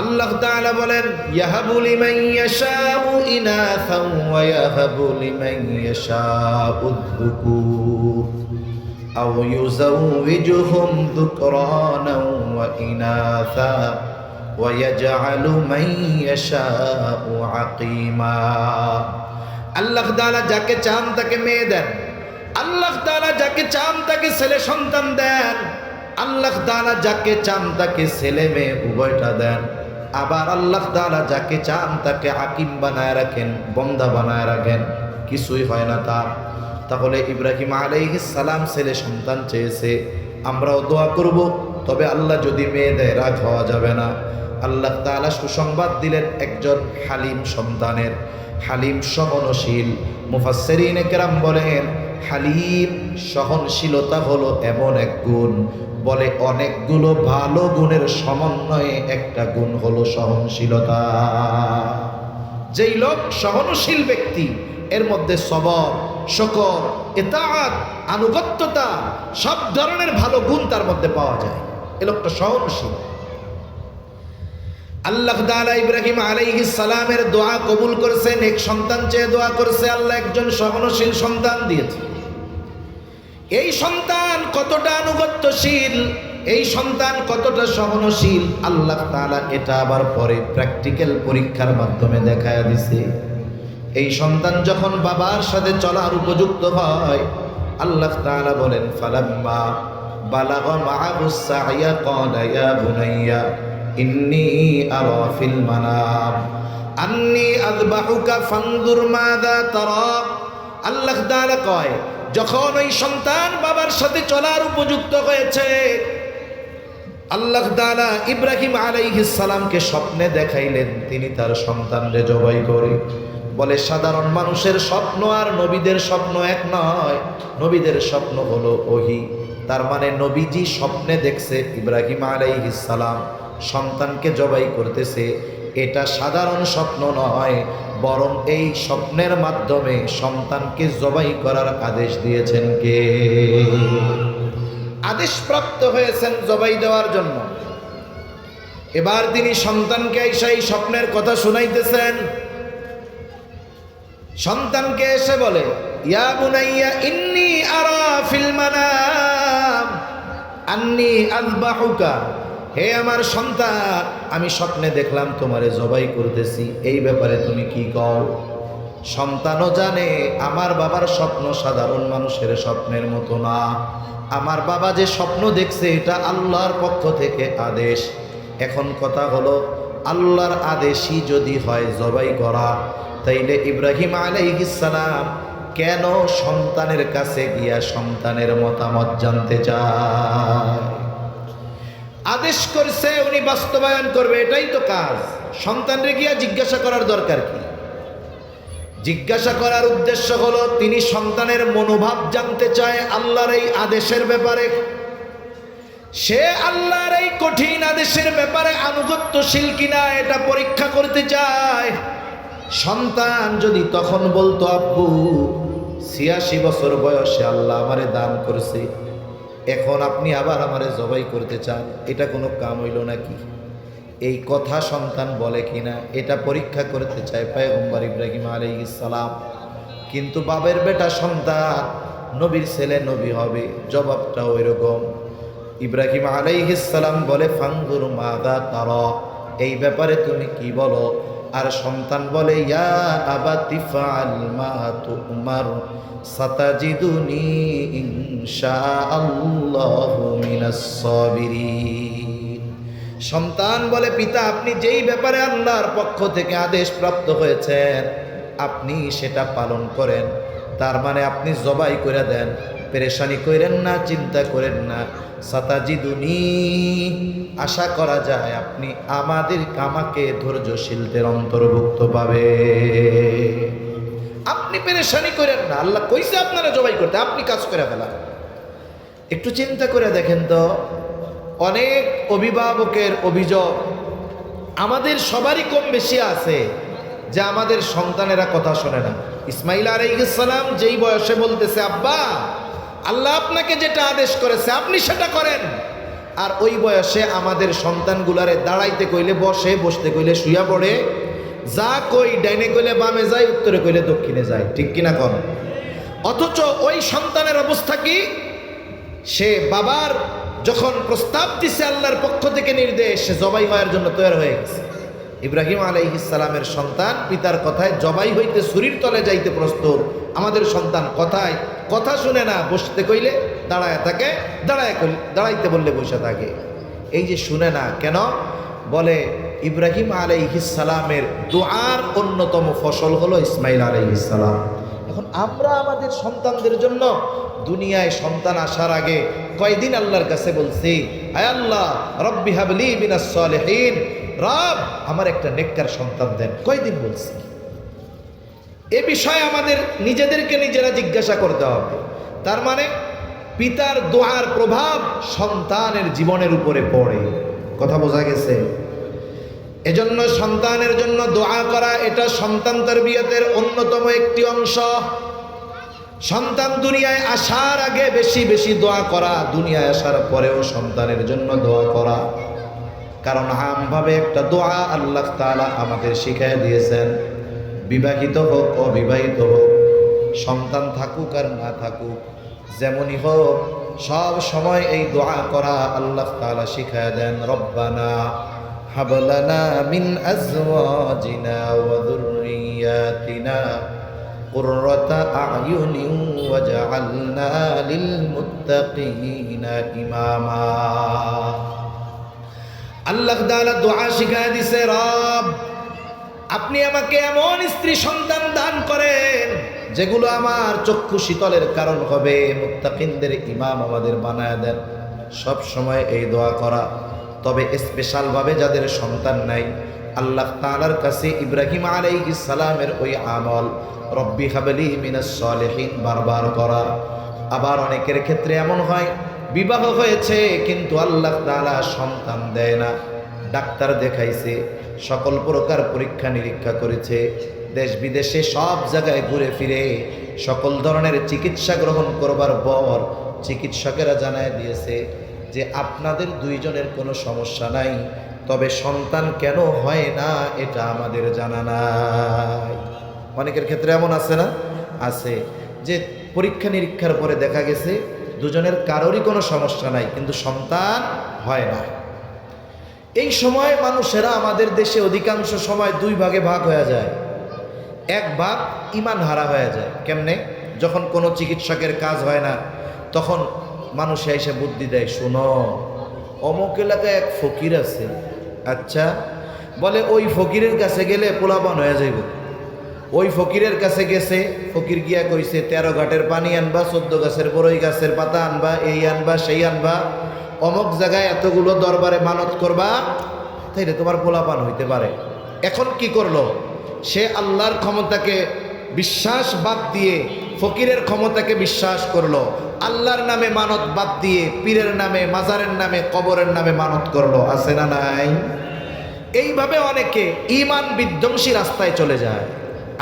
A: আল্লাহ তাআলা বলেন, ইয়াহাবু লিমান ইয়াশাউ ইনাসাও ওয়া ইয়াহাবু লিমান ইয়াশাউ যুকুর আও ইউযাউযুহুম যুকরানাও ওয়া ইনাসা ওয়া ইয়াজআলু মান ইয়াশাউ আকীমা। আল্লাহ তাআলা যাকে চান তাকে মেয়ে দেন, আল্লাহ তাআলা যাকে চান তাকে ছেলে সন্তান দেন, আল্লাহ তাআলা যাকে চান তাকে ছেলে মেয়ে উভয়টা দেন। আবার আল্লাহ তাআলা যাকে চান তাকে হাকিম বানায় রাখেন, বন্দা বানায় রাখেন, কিছুই হয় না তার। তাহলে ইব্রাহিম আলাইহিস সালাম ছেলে সন্তান চেয়েছে, আমরাও দোয়া করব। তবে আল্লাহ যদি মেয়ে দেয়, রাগ হওয়া যাবে না। আল্লাহ তাআলা সুসংবাদ দিলেন একজন হালিম সন্তানের। হালিম সহনশীল। মুফাসসিরিনে কেরাম বলেন, হালিম সহনশীলতা হলো এমন এক গুণ, বলে অনেকগুলো ভালো গুণের সমন্বয়ে একটা গুণ হলো সহনশীলতা। যেই লোক সহনশীল ব্যক্তি, এর মধ্যে সবর, শকর, ইতাআত, আনুগত্যতা, সব ধরনের ভালো গুণ তার মধ্যে পাওয়া যায়। এ লোকটা সহনশীল। আল্লাহ তাআলা ইব্রাহিম আলাইহিস সালামের দোয়া কবুল করেছেন, এক সন্তান চেয়ে দোয়া করছে, আল্লাহ একজন সহনশীল সন্তান দিয়েছে। এই সন্তান কতটা আনুগত্যশীল, এই সন্তান কতটা সহনশীল, আল্লাহ তাআলা এটা আবার পরে প্র্যাকটিক্যাল পরীক্ষার মাধ্যমে দেখায়া দিছে। এই সন্তান যখন বাবার সাথে চলার উপযুক্ত হয়, আল্লাহ তাআলা বলেন, ফালাম্মা বালাগা মাআহুস সা'য়া ক্বালা ইয়া বুনাইয়া ইন্নী আরা ফিল মানাম আন্নী আযবাহুকা ফানজুর মাযা তারা। আল্লাহ তাআলা কয়, যখন ওই সন্তান বাবার সাথে চলার উপযুক্ত হয়েছে, আল্লাহ তাআলা ইব্রাহিম আলাইহিস সালামকে স্বপ্নে দেখাইলেন তিনি তার সন্তানরে জবাই করে। বলে সাধারণ মানুষের স্বপ্ন আর নবীদের স্বপ্ন এক নয়, নবীদের স্বপ্ন হলো ওহী। তার মানে নবীজি স্বপ্নে দেখছে ইব্রাহিম আলাইহিস সালাম সন্তানকে জবাই করতেছে, এটা সাধারণ স্বপ্ন নয়, বরং এই স্বপ্নের মাধ্যমে সন্তানকে জবাই করার আদেশ দিয়েছেন কে? আদেশপ্রাপ্ত হয়েছেন জবাই দেওয়ার জন্য। এবার তিনি সন্তানকে এই স্বপ্নের কথা শুনাইতেছেন। সন্তানকে এসে বলে, ইয়া বুনাইয়া ইন্নী আরা ফিল মানাম আন্নী আযবাহুকা, হে আমার সন্তান, আমি স্বপ্নে দেখলাম তোমারে জবাই করতেছি, এই ব্যাপারে তুমি কি কও? সন্তানও জানে আমার বাবার স্বপ্ন সাধারণ মানুষের স্বপ্নের মতো না। আমার বাবা যে স্বপ্ন দেখছে এটা আল্লাহর পক্ষ থেকে আদেশ। এখন কথা হলো, আল্লাহর আদেশই যদি হয় জবাই করা, তাইলে ইব্রাহিম আলাইহিস সালাম কেন সন্তানের কাছে গিয়া সন্তানের মতামত জানতে চায়? আদেশ করছে, উনি বাস্তবায়ন করবে, এটাই তো কাজ। সন্তানরে গিয়া জিজ্ঞাসা করার দরকার কি? জিজ্ঞাসা করার উদ্দেশ্য হলো তিনি সন্তানের মনোভাব জানতে চায় আল্লাহর এই আদেশের ব্যাপারে। সে আল্লাহর এই কঠিন আদেশের ব্যাপারে আনুগত্যশীল কিনা এটা পরীক্ষা করতে চায়। সন্তান যদি তখন বলতো, আব্বু ৮৬ বছর বয়সে আল্লাহ আমারে দান করছে, এখন আপনি আবার আমারে জবাই করতে চান, এটা কোনো কাম হইল নাকি? এই কথা সন্তান বলে কিনা এটা পরীক্ষা করতে চায় পয়গম্বর ইব্রাহিম আলাইহিস সালাম। কিন্তু বাবের বেটা সন্তান, নবীর ছেলে নবী হবে, জবাবটা ওইরকম। ইব্রাহিম আলাইহিস সালাম বলে, ফানজুর মাযা তারা, এই ব্যাপারে তুমি কি বলো? আর সন্তান বলে, ইয়া আবাতি ফাআল মা তুমার সাতাজিদুনি ইনশাআল্লাহু মিনাস সাবিরিন। সন্তান বলে, পিতা আপনি যেই ব্যাপারে আল্লাহর পক্ষ থেকে আদেশ প্রাপ্ত হয়েছেন আপনি সেটা পালন করেন, তার মানে আপনি জবাই করে দেন, পেরেশানি করেন না, চিন্তা করেন না। সাতাজিদুনি, আশা করা যায় আপনি আমাকে ধৈর্যশীলদের অন্তর্ভুক্ত পাবে। আপনি পেরেশানি করেন না, আল্লাহ কইছে আপনারা জবাই করতে, আপনি কাজ করে ফেলা। একটু চিন্তা করে দেখেন তো, অনেক অভিভাবকের অভিযোগ আমাদের সবারই কম বেশি আছে যে আমাদের সন্তানেরা কথা শোনে না। ইসমাইল আলাইহিস সালাম যেই বয়সে বলতেছে, আব্বা আল্লাহ আপনাকে যেটা আদেশ করেছে আপনি সেটা করেন, আর ওই বয়সে আমাদের সন্তানগুলারে দাঁড়াইতে কইলে বসে, বসতে কইলে শুয়া পড়ে, যা কই ডাইনে কইলে বামে যায়, উত্তরে কইলে দক্ষিণে যায়, ঠিক কিনা কর? অথচ ওই সন্তানের অবস্থা কি? সে বাবার যখন প্রস্তাব দিছে আল্লাহর পক্ষ থেকে নির্দেশ, সে জবাই হওয়ার জন্য তৈরি হয়ে গেছে। ইব্রাহিম আলাইহিস সালামের সন্তান পিতার কথায় জবাই হইতে ছুরির তলে যাইতে প্রস্তুত। আমাদের সন্তান কথা শুনে না, বসতে কইলে দাঁড়ায় থাকে, দাঁড়াইতে বললে বসে থাকে। এই যে শুনে না কেন, বলে ইব্রাহিম আলাইহিস সালামের দুআর অন্যতম ফসল হলো ইসমাইল আলাইহিস সালাম। এখন আমরা আমাদের সন্তানদের জন্য দুনিয়ায় সন্তান আসার আগে কয়দিন আল্লাহর কাছে বলছি, আয় আল্লাহ রব্বি হাবলি মিনাস সালিহিন, রব আমার একটা নেককার সন্তান দেন, কয়দিন বলছি? এ বিষয়ে আমাদের নিজেদেরকে নিজেরা জিজ্ঞাসা করতে হবে। তার মানে পিতার দোয়ার প্রভাব সন্তানের জীবনের উপরে পড়ে, কথা বোঝা গেছে? এজন্য সন্তানের জন্য দোয়া করা এটা সন্তান তারবিয়াতের অন্যতম একটি অংশ। সন্তান দুনিয়ায় আসার আগে বেশি বেশি দোয়া করা, দুনিয়ায় আসার পরেও সন্তানের জন্য দোয়া করা। কারণ আমভাবে একটা দোয়া আল্লাহ তাআলা আমাদের শিখিয়ে দিয়েছেন, বিবাহিত হোক অবিবাহিত হোক, সন্তান থাকুক আর না থাকুক, যেমনই হোক সব সময় এই দোয়া করা আল্লাহ তাআলা শিখিয়ে দেন। রব্বানা হাব লানা মিন আজওয়াজিনা ওয়া যুররিয়াতিনা কুররাতা আ'য়ুনিন ওয়াজআলনা লিল মুত্তাকিনা ইমামা। আল্লাহ তাআলা দোয়া শিখায় দিছে, রব আপনি আমাকে এমন স্ত্রী সন্তান দান করেন যেগুলো আমার চক্ষু শীতলের কারণ হবে, মুত্তাকিনদের ইমাম আমাদের বানায় দেন। সব সময় এই দোয়া করা। তবে স্পেশালভাবে যাদের সন্তান নাই, আল্লাহ তাআলার কাছে ইব্রাহিম আলাইহিস সালামের ওই আমল রব্বি হাবলি মিনাস সালিহিন বারবার করা। আবার অনেকের ক্ষেত্রে এমন হয়, বিবাহ হয়েছে কিন্তু আল্লাহ তাআলা সন্তান দেয় না, ডাক্তার দেখাইছে, সকল প্রকার পরীক্ষা নিরীক্ষা করেছে, দেশ বিদেশে সব জায়গায় ঘুরে ফিরে সকল ধরনের চিকিৎসা গ্রহণ করবার পর চিকিৎসকেরা জানায় দিয়েছে যে আপনাদের দুইজনের কোনো সমস্যা নাই, তবে সন্তান কেন হয় না এটা আমাদের জানা নাই। অনেকের ক্ষেত্রে এমন আছে না? আছে, যে পরীক্ষা নিরীক্ষার পরে দেখা গেছে দুজনের কারোরই কোনো সমস্যা নাই, কিন্তু সন্তান হয় না। এই সময় মানুষেরা আমাদের দেশে অধিকাংশ সময় দুই ভাগে ভাগ হয়ে যায়। এক ভাগ ঈমান হারা হয়ে যায়। কেমনে? যখন কোনো চিকিৎসকের কাজ হয় না তখন মানুষ এসে বুদ্ধি দেয়, শোনো অমুক এলাকায় এক ফকির আছে, আচ্ছা বলে ওই ফকিরের কাছে গেলে পোলাপান হয়ে যাইব। ওই ফকিরের কাছে গেছে, ফকির গিয়া কইছে 13 ঘাটের পানি আনবা, 14 গাছের বড়ই গাছের পাতা আনবা, এই আনবা সেই আনবা, অমুক জায়গায় এতগুলো দরবারে মানত করবা, তাইলে তোমার পোলাপান হইতে পারে। এখন কি করলো? সে আল্লাহর ক্ষমতাকে বিশ্বাস বাদ দিয়ে ফকিরের ক্ষমতাকে বিশ্বাস করলো, আল্লাহর নামে মানত বাদ দিয়ে পীরের নামে, মাজারের নামে, কবরের নামে মানত করলো। আছে না নাই? এইভাবে অনেকে ঈমান বিধ্বংসী রাস্তায় চলে যায়।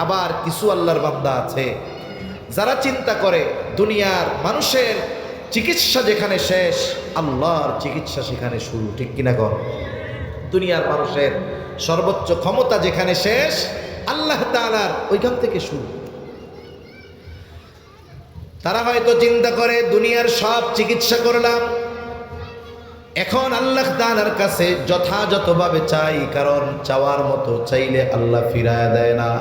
A: আবার কিছু আল্লাহর বান্দা আছে যারা চিন্তা করে দুনিয়ার মানুষের চিকিৎসা যেখানে শেষ, আল্লাহর চিকিৎসা সেখানে শুরু। ঠিক কিনা কর? দুনিয়ার মানুষের সর্বোচ্চ ক্ষমতা যেখানে শেষ, আল্লাহ তাআলার ওইখান থেকে শুরু। তারা হয়তো চিন্তা করে দুনিয়ার সব চিকিৎসা করলাম, এখন আল্লাহ তাআলার কাছে যথাযথভাবে চাই, কারণ চাওয়ার মতো চাইলে আল্লাহ ফিরায় দেয় না।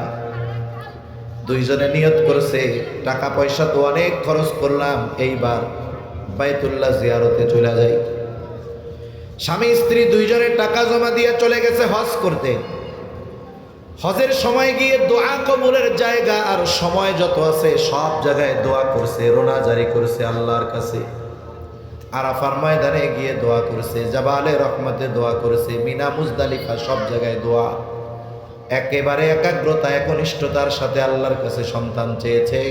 A: দুইজনে নিয়ত করেছে টাকা পয়সা তো অনেক খরচ করলাম, এইবার বাইতুল্লাহ জিয়ারতে চলে যাই। স্বামী স্ত্রী দুইজনে টাকা জমা দিয়ে চলে গেছে হজ করতে। হজের সময় গিয়ে দোয়া কবুলের জায়গা আর সময় যত আছে সব জায়গায় দোয়া করছে, রোনা জারি করছে আল্লাহর কাছে। আরাফার ময়দানে গিয়ে দোয়া করেছে, জাবালে রহমতে দোয়া করেছে, মিনা মুজদালিফা সব জায়গায় দোয়া। একেবারে একাগ্রতা একনিষ্ঠতার সাথে আল্লাহর কাছে সন্তান চেয়েছে।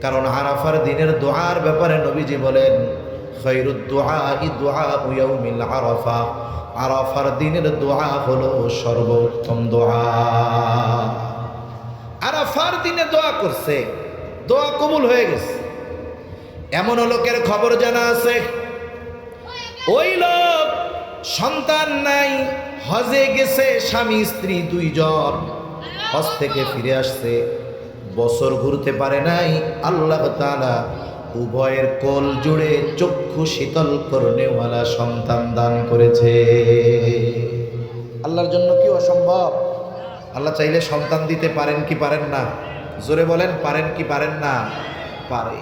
A: কারণ আরাফার দিনের দোয়ার ব্যাপারে নবীজি বলেন, খায়রুদ দুআই দুআউ ইয়াউমিল আরাফা, আরাফার দিনের দোয়া হলো সর্বোত্তম দোয়া। আরাফার দিনে দোয়া করছে, দোয়া কবুল হয়ে গেছে। এমন লোকের খবর জানা আছে, ওই লোক সন্তান নাই, হজে গেছে স্বামী স্ত্রী দুইজন, হজ থেকে ফিরে আসছে, বছর ঘুরতে পারে নাই। আল্লাহ তাআলা উভয়ের কোল জুড়ে চক্ষু শীতল করনেওয়ালা সন্তান দান করেছে। আল্লাহর জন্য কি অসম্ভব? আল্লাহ চাইলে সন্তান দিতে পারেন কি পারেন না? জোরে বলেন, পারেন কি পারেন না? পারে।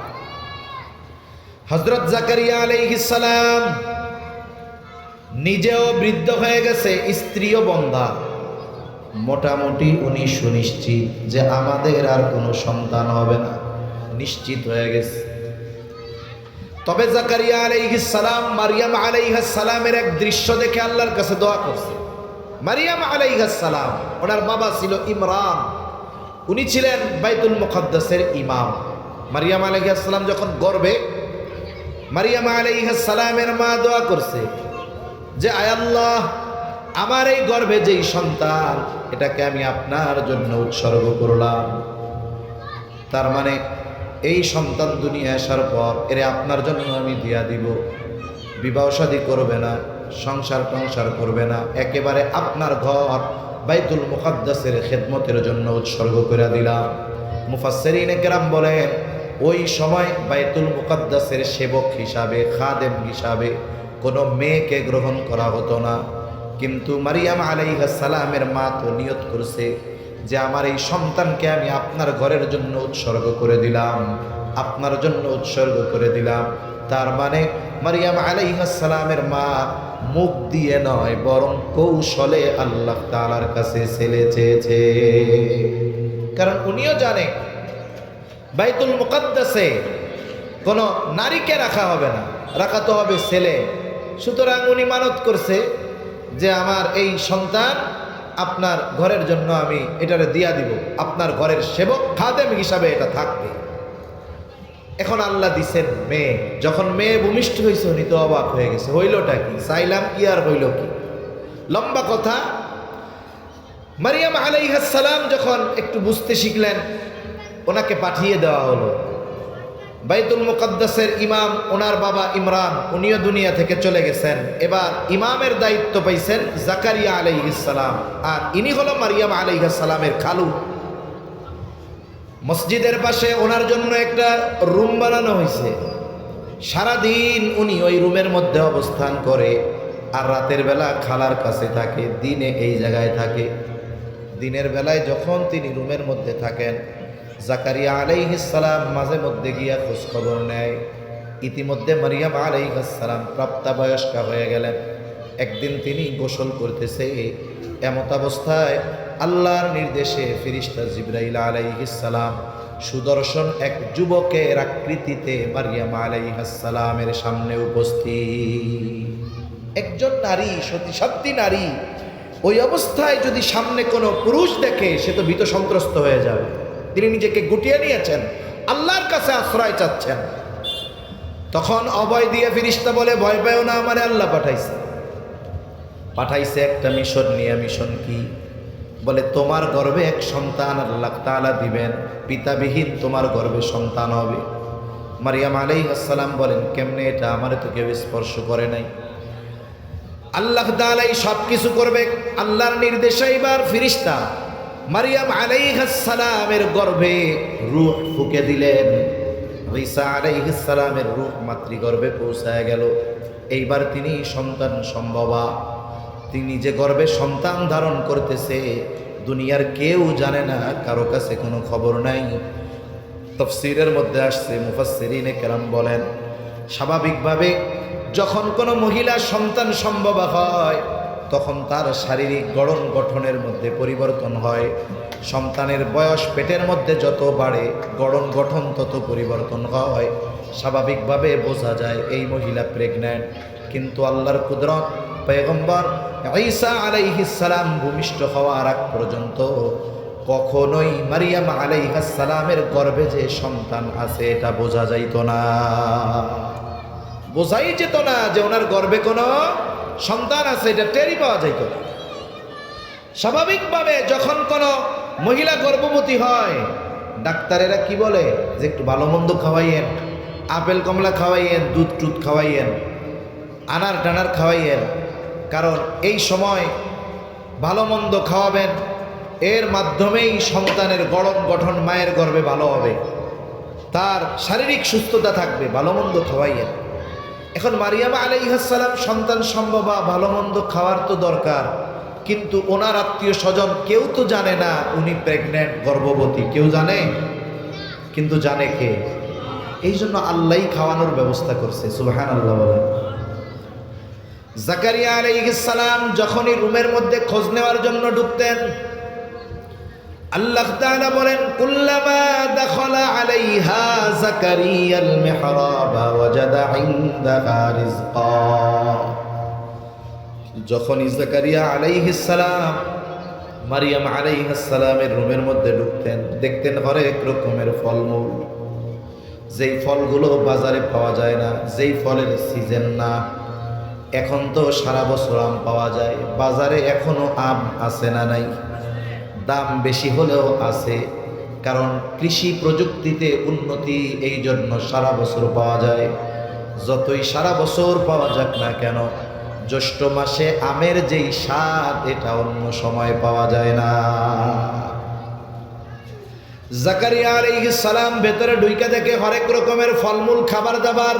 A: হযরত জাকারিয়া আলাইহিস সালাম নিজেও বৃদ্ধ হয়ে গেছে, স্ত্রীও বন্ধা। মোটামুটি উনি সুনিশ্চিত যে আমাদের আর কোনো সন্তান হবে না, নিশ্চিত হয়ে গেছে। তবে জাকারিয়া আলাইহিস সালাম মারিয়াম আলাইহিস সালামের এক দৃশ্য দেখে আল্লাহর কাছে দোয়া করছে। মারিয়াম আলাইহিস সালাম, ওনার বাবা ছিল ইমরান, উনি ছিলেন বাইতুল মুকাদ্দাসের ইমাম। মারিয়াম আলাইহিস সালাম যখন গর্ভে, মারিয়াম আলাইহিস সালামের মা দোয়া করছে যে আয় আল্লাহ, আমার এই গর্ভে যেই সন্তান, এটাকে আমি আপনার জন্য উৎসর্গ করলাম। তার মানে এই সন্তান দুনিয়া আসার পর এরে আপনার জন্য আমি দিয়া দিব, বিবাহ শাদী করবে না, সংসার টংসার করবে না, একেবারে আপনার ঘর বাইতুল মুকাদ্দাসের খেদমতের জন্য উৎসর্গ করে দিলাম। মুফাসসিরিনে কেরাম বলেন, ওই সময় বাইতুল মুকাদ্দাসের সেবক হিসাবে, খাদেম হিসাবে কোনো মেয়েকে গ্রহণ করা হতো না। কিন্তু মারিয়াম আলাইহিস সালামের মা তো নিয়ত করছে যে আমার এই সন্তানকে আমি আপনার ঘরের জন্য উৎসর্গ করে দিলাম, আপনার জন্য উৎসর্গ করে দিলাম। তার মানে মারিয়াম আলাইহিস সালামের মা মুখ দিয়ে নয়, বরং কৌশলে আল্লাহ তাআলার কাছে ছেলে চেয়েছে। কারণ উনিও জানে বাইতুল মুকাদ্দাসে কোনো নারীকে রাখা হবে না, রাখা তো হবে ছেলে। সুতরাং উনি মানত করছে যে আমার এই সন্তান আপনার ঘরের জন্য আমি এটারে দিয়া দিব, আপনার ঘরের সেবক খাদেম হিসাবে এটা থাকবে। এখন আল্লাহ দিছেন মেয়ে। যখন মেয়ে ভূমিষ্ঠ হয়েছে উনি তো অবাক হয়ে গেছে, হইলটা কি, চাইলাম কি আর হইল কি। লম্বা কথা, মারিয়াম আলাইহিস সালাম যখন একটু বুঝতে শিখলেন, ওনাকে পাঠিয়ে দেওয়া হলো। বাইতুল মুকাদ্দাসের ইমাম ওনার বাবা ইমরান, উনিও দুনিয়া থেকে চলে গেছেন। এবার ইমামের দায়িত্ব পাইছেন জাকারিয়া আলাইহিস সালাম, আর ইনি হলো মারিয়াম আলাইহিস সালামের খালু। মসজিদের পাশে ওনার জন্য একটা রুম বানানো হয়েছে। সারাদিন উনি ওই রুমের মধ্যে অবস্থান করে, আর রাতের বেলা খালার কাছে থাকে, দিনে এই জায়গায় থাকে। দিনের বেলায় যখন তিনি রুমের মধ্যে থাকেন, জাকারিয়া আলাইহিস সালাম মাঝে মধ্যে গিয়া খোঁজ খবর নেয়। ইতিমধ্যে মারিয়াম আলাইহিস সালাম প্রাপ্তবয়স্কা হয়ে গেলেন। একদিন তিনি গোসল করতেছে, এমত অবস্থায় আল্লাহর নির্দেশে ফেরেশতা জিবরাইল আলাইহিস সালাম সুদর্শন এক যুবকের আকৃতিতে মারিয়াম আলাইহিস সালামের সামনে উপস্থিত। একজন নারী, সতী নারী, ওই অবস্থায় যদি সামনে কোনো পুরুষ দেখে সে তো ভীত সন্ত্রস্ত হয়ে যাবে। তিনি নিজেকে গুটিয়ে নিয়েছেন, আল্লাহর কাছে আশ্রয় চাচ্ছেন। তখন অভয় দিয়ে ফেরেশতা বলে, ভয় পেও না, আমারে আল্লাহ পাঠাইছে একটা মিশন নিয়ে। মিশন কি? বলে তোমার গর্ভে এক সন্তান আল্লাহ তাআলা দিবেন, পিতাবিহীন তোমার গর্ভে সন্তান হবে। মারিয়াম আলাইহিস সালাম বলেন, কেমনে এটা? আমারে তো কেউ স্পর্শ করে নাই। আল্লাহ তাআলাই সব কিছু করবে, আল্লাহর নির্দেশে। এবার ফেরেশতা মারিয়াম আলাইহিস সালামের গর্ভে রূহ ফুঁকে দিলেন। ঈসা আলাইহিস সালামের রূহ মাতৃগর্ভে পৌঁছায় গেল। এইবার তিনি সন্তান সম্ভবা। তিনি যে গর্ভে সন্তান ধারণ করতেছে দুনিয়ার কেউ জানে না, কারো কাছে কোনো খবর নাই। তাফসীরের মধ্যে আসছে, মুফাসসিরিনে কেরাম বলেন, স্বাভাবিকভাবে যখন কোনো মহিলা সন্তান সম্ভবা হয় তখন তার শারীরিক গড়ন গঠনের মধ্যে পরিবর্তন হয়। সন্তানের বয়স পেটের মধ্যে যত বাড়ে গড়ন গঠন তত পরিবর্তন হয়। স্বাভাবিকভাবে বোঝা যায় এই মহিলা প্রেগন্যান্ট। কিন্তু আল্লাহর কুদরত, পয়গম্বর ঈসা আলাইহিস সালাম ভূমিষ্ঠ হওয়ার আগ পর্যন্ত কখনোই মারিয়াম আলাইহিস সালামের গর্ভে যে সন্তান আছে এটা বোঝা যাইত না। বোঝাই যেত না যে ওনার গর্ভে কোনো সন্তান আছে, এটা টেরই পাওয়া যাইত না। স্বাভাবিকভাবে যখন কোনো মহিলা গর্ভবতী হয় ডাক্তারেরা কি বলে, যে একটু ভালো মন্দ খাওয়াইয়েন, আপেল কমলা খাওয়াইয়েন, দুধ টুধ খাওয়াইয়েন, আনার টানার খাওয়াইয়েন। কারণ এই সময় ভালো মন্দ খাওয়াবেন, এর মাধ্যমেই সন্তানের গড়ন গঠন মায়ের গর্ভে ভালো হবে, তার শারীরিক সুস্থতা থাকবে, ভালো মন্দ খাওয়াইয়েন। এখন মারিয়াম আলাইহিস সালাম সন্তান সম্ভবা, ভালো মন্দ খাওয়ার তো দরকার, কিন্তু ওনার আত্মীয় স্বজন কেউ তো জানে না উনি প্রেগন্যান্ট, গর্ভবতী, কেউ জানে? কিন্তু জানে কে? এই জন্য আল্লাহই খাওয়ানোর ব্যবস্থা করছে। সুবহানাল্লাহ বলেন। জাকারিয়া আলাইহিস সালাম যখনই রুমের মধ্যে খোঁজ নেওয়ার জন্য ঢুকতেন, আল্লাহ তাআলা বলেন, কুল্লামা দাখালা আলাইহা জাকারিয়াল মিহরাবা ওয়াজাদা ইনদাহা রিজকা। যখন জাকারিয়া আলাইহিস সালাম মারিয়াম আলাইহিস সালামের রুমের মধ্যে ঢুকতেন, দেখতেন হরেক রকমের ফলমূল, যেই ফলগুলো বাজারে পাওয়া যায় না, যেই ফলের সিজন না। এখন তো সারা বছর আম পাওয়া যায়, বাজারে এখনো আম আছে না নাই? দাম বেশি হলেও আছে, কারণ কৃষি প্রযুক্তিতে উন্নতি, এই জন্য সারা বছর পাওয়া যায়। যতই সারা বছর পাওয়া যাক না কেন, জ্যৈষ্ঠ মাসে আমের যেই স্বাদ এটা অন্য সময় পাওয়া যায় না। জাকারিয়া আলাইহিস সালাম ভেতরে ঢুইকা দেখে হরেক রকমের ফলমূল, খাবার দাবার।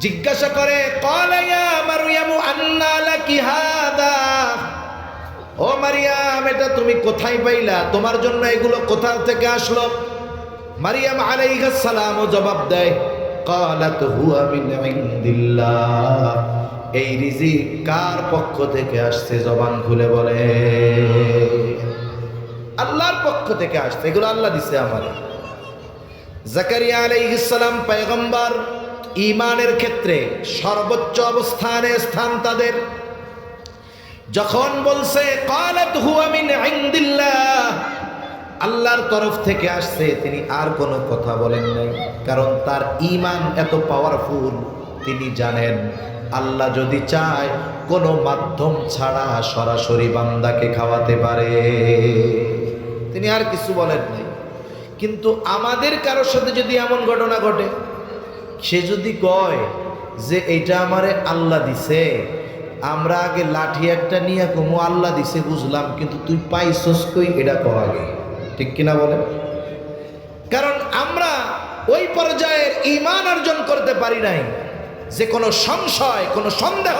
A: জিজ্ঞাসা করে, ক্বালা ইয়া মারইয়ামু আন্না লাকি হাদা। ও মারিয়াম, এটা তুমি কোথায় পাইলা? তোমার জন্য এগুলো কোথা থেকে আসলো? মারিয়াম আলাইহিস সালামও জবাব দেয়, ক্বালাত হুয়া মিন ইনদিল্লাহ। এই রিজিক কার পক্ষ থেকে আসছে? জবান খুলে বলে, আল্লাহর পক্ষ থেকে আসছে, এগুলো আল্লাহ দিছে আমারে। জাকারিয়া আলাইহিস সালাম পয়গম্বর, ঈমানের ক্ষেত্রে সর্বোচ্চ অবস্থানে স্থান তাদের। যখন বলছে ক্বালাত হুয়া মিন ইনদিল্লাহ, আল্লাহর তরফ থেকে আসছে, তিনি আর কোনো কথা বলেন নাই। কারণ তার ঈমান এত পাওয়ারফুল, তিনি জানেন আল্লাহ যদি চায় কোনো মাধ্যম ছাড়া সরাসরি বান্দাকে খাওয়াতে পারে। তিনি আর কিছু বলেন নাই। কিন্তু আমাদের কারোর সাথে যদি এমন ঘটনা ঘটে, সে যদি কয় যে এইটা আমারে আল্লাহ দিছে, আমরা আগে লাঠি একটা নিয়ে কমু আল্লাহ দিছে বুঝলাম, কিন্তু তুই পাইছস কই এটা কও আগে। ঠিক কিনা বলেন? কারণ আমরা ওই পর্যায়ের ঈমান অর্জন করতে পারি নাই যে কোনো সংশয়, কোনো সন্দেহ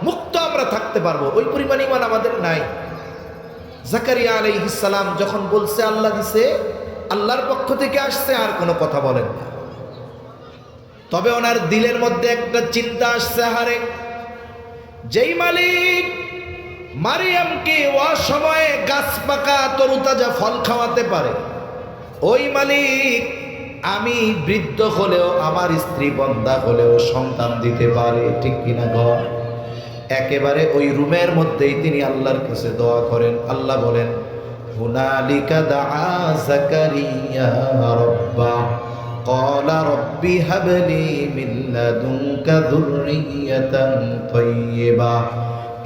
A: মুক্ত আমরা থাকতে পারবো, ওই পরিমাণ ঈমান আমাদের নাই। জাকারিয়া আলাইহিস সালাম যখন বলছে আল্লাহ দিছে, আল্লাহর পক্ষ থেকে আসছে, আর কোনো কথা বলেন না। তবে ওনার দিলের মধ্যে একটা চিন্তা আসছে, হারে যেই মালিক মারিয়ামকে অসময়ে গাছ পাকা তরুতাজা ফল খাওয়াতে পারে, ওই মালিক আমি বৃদ্ধ হলেও, আমার স্ত্রী বন্ধা হলেও সন্তান দিতে পারে। ঠিক কিনা গো? একেবারে ওই রুমের মধ্যেই তিনি আল্লাহর কাছে দোয়া করেন। আল্লাহ বলেন, হুনালিকা দাআ যাকারিয়া রাব্বা ক্বালা রব্বি হাবলি মিন লাদুনকা যুররিয়াতান তাইয়্যিবা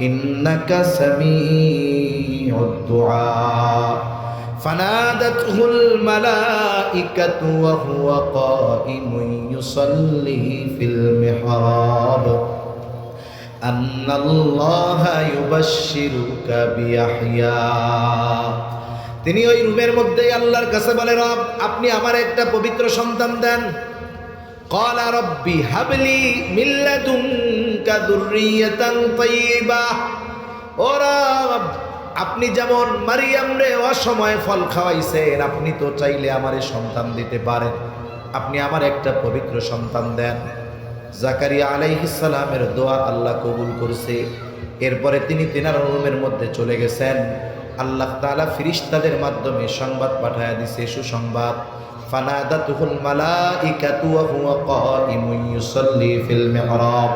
A: ইন্নাকা সামিউদ দুআ فنادته الملائكة وهو قائم يصلي في المحراب أن الله يبشرك بيحيى তিনি ওই রুমের মধ্যেই আল্লাহর কাছে বলে, রব আপনি আমার একটা পবিত্র সন্তান দেন। ক্বালা রব্বি হাবলি মিন লাদুনকা যুররিয়াতান তাইয়্যিবা, ও রব আপনি যেমন মারিয়াম রে অসময়ে ফল খাওয়াইছেন, আপনি তো চাইলে আমারে সন্তান দিতে পারেন, আপনি আমার একটা পবিত্র সন্তান দেন। জাকারিয়া আলাইহিস সালামের দোয়া আল্লাহ কবুল করছে। এরপরে তিনি তিনার রুমের মধ্যে চলে গেছেন। আল্লাহ তাআলা ফেরেশতাদের মাধ্যমে সংবাদ পাঠায়া দিছে, সুসংবাদ। ফানাদাতুহুল মালাইকাতু ওয়া হুয়া কাইমুন ইউসাল্লি ফিল মিহরাব,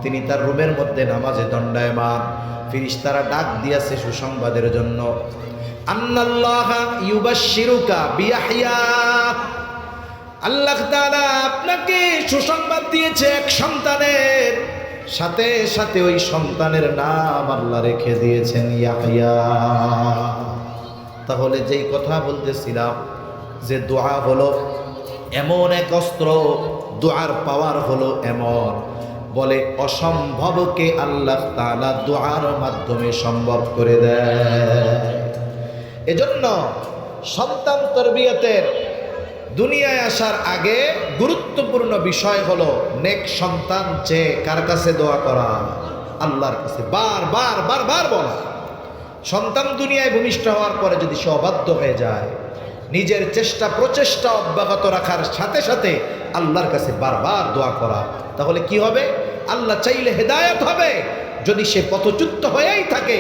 A: তিনি তার রুমের মধ্যে নামাজে দণ্ডায়মান। ফেরেশতারা ডাক দিয়েছে সুসংবাদের জন্য। আন্নাল্লাহা ইউবাশশিরুকা বিয়াহইয়া, আল্লাহ তাআলা আপনাকে সুসংবাদ দিয়েছে এক সন্তানের, সাথে সাথে ওই সন্তানের নাম আল্লাহ রেখে দিয়েছেন ইয়াহইয়া। তাহলে যেই কথা বলতেছিলাম যে দোয়া হলো এমন এক অস্ত্র, দোয়ার পাওয়ার হলো এমন, বলে অসম্ভবকে আল্লাহ তাআলা দোয়ার মাধ্যমে সম্ভব করে দেয়। এজন্য সন্তান তরবিয়তের দুনিয়ায় আসার আগে গুরুত্বপূর্ণ বিষয় হলো নেক সন্তান চেয়ে কার কাছে দোয়া করা? আল্লাহর কাছে বারবার বারবার বলা। সন্তান দুনিয়ায় ভূমিষ্ঠ হওয়ার পরে যদি সে অবাধ্য হয়ে যায়, নিজের চেষ্টা প্রচেষ্টা অব্যাহত রাখার সাথে সাথে আল্লাহর কাছে বারবার দোয়া করা, তাহলে কি হবে? আল্লাহ চাইলে হেদায়েত হবে। যদি সে পথচ্যুত হয়েই থাকে,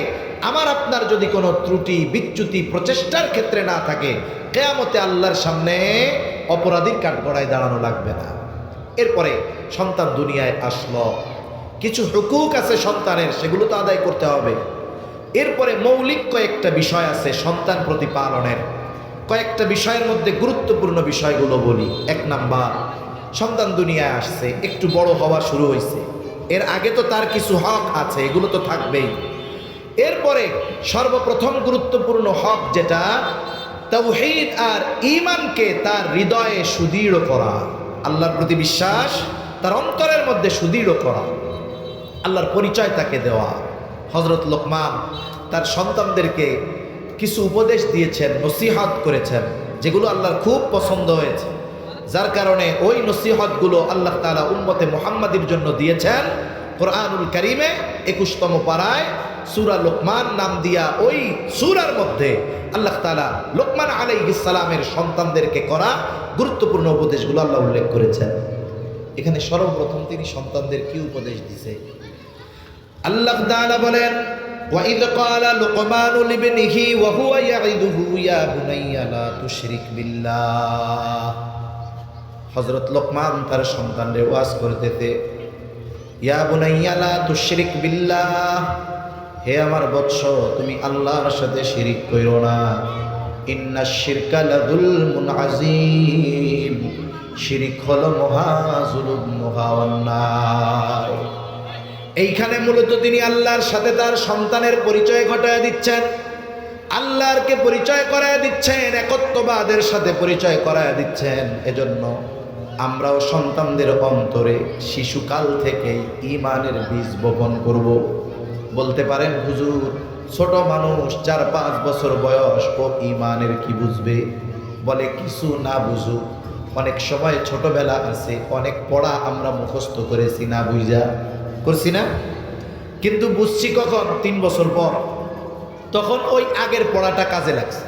A: আমার আপনার যদি কোনো ত্রুটি বিচ্যুতি প্রচেষ্টার ক্ষেত্রে না থাকে, কিয়ামতে আল্লাহর সামনে অপরাধীর কাঠগড়ায় দাঁড়ানো লাগবে না। এরপরে সন্তান দুনিয়ায় আসলো, কিছু হুকুক আছে সন্তানের, সেগুলো তো আদায় করতে হবে। এরপরে মৌলিক কয়েকটা বিষয় আছে সন্তান প্রতিপালনের। কয়েকটা বিষয়ের মধ্যে গুরুত্বপূর্ণ বিষয়গুলো বলি। এক নাম্বার, সন্তান দুনিয়ায় আসছে, একটু বড় হওয়া শুরু হয়েছে, এর আগে তো তার কিছু হক আছে, এগুলো তো থাকবেই। এরপরে সর্বপ্রথম গুরুত্বপূর্ণ হক যেটা, তাওহীদ আর ঈমানকে তার হৃদয়ে সুদৃঢ় করা, আল্লাহর প্রতি বিশ্বাস তার অন্তরের মধ্যে সুদৃঢ় করা, আল্লাহর পরিচয় তাকে দেওয়া। হযরত লোকমান তার সন্তানদেরকে কিছু উপদেশ দিয়েছেন, নসিহত করেছেন, যেগুলো আল্লাহর খুব পছন্দ হয়েছে, যার কারণে ওই নসিহতগুলো আল্লাহ তাআলা উম্মতে মুহাম্মাদির জন্য দিয়েছেন। কোরআনুল কারীমে 21তম পারায় সূরা লোকমান নাম দিয়া ওই সূরার মধ্যে আল্লাহ তাআলা লোকমান আলাইহিস সালামের সন্তানদেরকে করা গুরুত্বপূর্ণ উপদেশগুলো আল্লাহ উল্লেখ করেছেন। এখানে সর্বপ্রথম তিনি সন্তানদের কি উপদেশ দিয়েছে? আল্লাহ তাআলা বলেন, وَإِذْ قَالَ لُقْمَانُ لِابْنِهِ وَهُوَ يَعِظُهُ يَا بُنَيَّ لَا تُشْرِكْ بِاللَّهِ। হযরত লোকমান তার সন্তানদের ওয়াজ করতেতে, ইয়া বুনাইয়া লা তুশরিক বিল্লাহ, হে আমার বৎস তুমি আল্লাহর সাথে শিরিক কইরো না। ইন্নাশ শিরকা লাযুলমুন আযীম, শিরিক হলো মহা জুলুম, মহা অন্যায়। এইখানে মূলত তিনি আল্লাহর সাথে তার সন্তানের পরিচয় ঘটায় দিচ্ছেন, আল্লাহরকে পরিচয় করায় দিচ্ছেন, একত্ববাদের সাথে পরিচয় করায় দিচ্ছেন। এজন্য আমরাও সন্তানদের অন্তরে শিশুকাল থেকে ঈমানের বীজ বপন করব। বলতে পারেন হুজুর, ছোট মানুষ 4-5 বছর বয়স, ও ঈমানের কি বুঝবে? বলে কিছু না বুঝুক, অনেক সময় ছোটবেলা আছে, অনেক পড়া আমরা মুখস্থ করেছি না বুঝা, করছি না? কিন্তু বুঝছি কখন? 3 বছর পর। তখন ওই আগের পড়াটা কাজে লাগছে।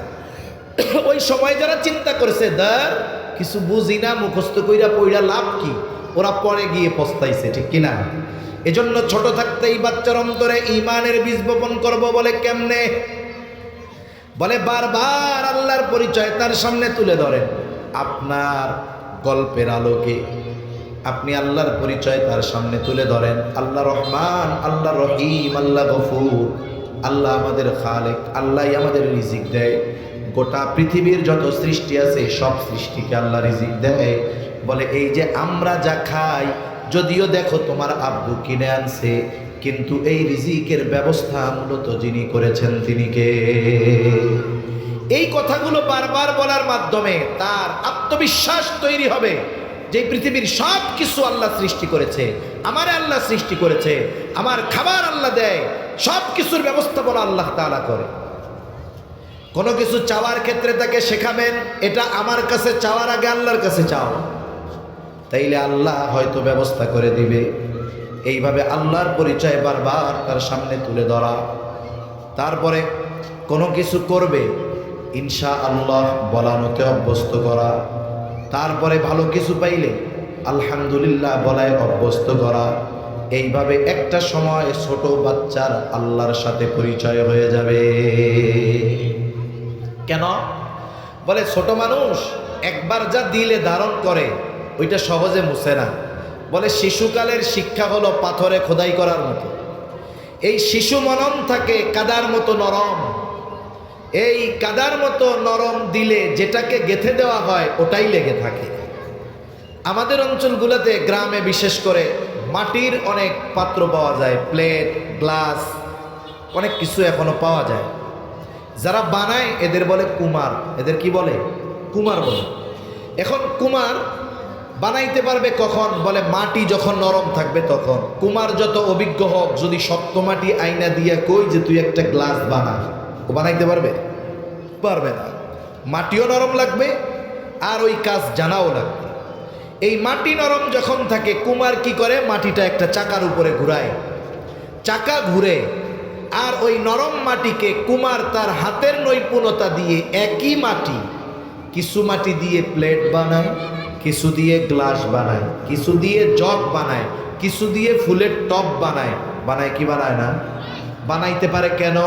A: ওই সময় যারা চিন্তা করেছে দার কিছু বুঝি না, মুখস্থ কইরা পইরা লাভ কি, ওরা পরে গিয়ে পস্তাইছে, ঠিক কিনা? এজন্য ছোট থাকতেই বাচ্চার অন্তরে ঈমানের বীজ বপন করব। বলে কেমনে? বলে বারবার আল্লাহর পরিচয় তার সামনে তুলে ধরেন। আপনার গল্পের আলোকে আপনি আল্লাহর পরিচয় তার সামনে তুলে ধরেন। আল্লাহ রহমান, আল্লাহ রহিম, আল্লাহ গফুর, আল্লাহ আমাদের খালেক, আল্লাহ আমাদের রিজিক দেয়, গোটা পৃথিবীর যত সৃষ্টি আছে সব সৃষ্টিকে আল্লাহ রিজিক দেয়। বলে এই যে আমরা যা খাই, যদিও দেখো তোমার আব্বু কিনে আনছে, কিন্তু এই রিজিকের ব্যবস্থা মূলত যিনি করেছেন তিনি কে? এই কথাগুলো বারবার বলার মাধ্যমে তার আত্মবিশ্বাস তৈরি হবে যে পৃথিবীর সব কিছু আল্লাহ সৃষ্টি করেছে, আমারে আল্লাহ সৃষ্টি করেছে, আমার খাবার আল্লাহ দেয়, সব কিছুর ব্যবস্থাপনা আল্লাহ তাআলা করে। কোনো কিছু চাওয়ার ক্ষেত্রে তাকে শেখাবেন, এটা আমার কাছে চাওয়ার আগে আল্লাহর কাছে চাও, তাইলে আল্লাহ হয়তো ব্যবস্থা করে দিবে। এইভাবে আল্লাহর পরিচয় বারবার তার সামনে তুলে ধরা। তারপরে কোনো কিছু করবে ইনশাআল্লাহ বলানোতে অভ্যস্ত করা। তারপরে ভালো কিছু পাইলে আলহামদুলিল্লাহ বলায় অভ্যস্ত করা। এইভাবে একটা সময় ছোট বাচ্চার আল্লাহর সাথে পরিচয় হয়ে যাবে। কেন? বলে ছোট মানুষ একবার যা দিলে ধারণ করে ওইটা সহজে মুছে না। বলে শিশুকালের শিক্ষা হলো পাথরে খোদাই করার মতো। এই শিশু মনন থাকে কাদার মতো নরম। এই কাদার মতো নরম দিলে যেটাকে গেঁথে দেওয়া হয় ওটাই লেগে থাকে। আমাদের অঞ্চলগুলোতে গ্রামে বিশেষ করে মাটির অনেক পাত্র পাওয়া যায়, প্লেট, গ্লাস, অনেক কিছু এখনো পাওয়া যায়। যারা বানায় এদের বলে কুমার। এদের কি বলে? কুমার বলে। এখন কুমার বানাইতে পারবে কখন? বলে মাটি যখন নরম থাকবে তখন। কুমার যত অভিজ্ঞ হোক, যদি শক্ত মাটি আইনা দিয়া কই যে তুই একটা গ্লাস বানা, ও বানাইতে পারবে? পারবে না। মাটিও নরম লাগবে আর ওই কাজ জানাও লাগবে। এই মাটি নরম যখন থাকে, কুমার কি করে? মাটিটা একটা চাকার উপরে ঘুরায়, চাকা ঘুরে, আর ওই নরম মাটিকে কুমার তার হাতের নৈপুণ্যতা দিয়ে একই মাটি, কিছু মাটি দিয়ে প্লেট বানায়, কিছু দিয়ে গ্লাস বানায়, কিছু দিয়ে জগ বানায়, কিছু দিয়ে ফুলের টব বানায়। বানায় কি বানায় না? বানাইতে পারে কেন?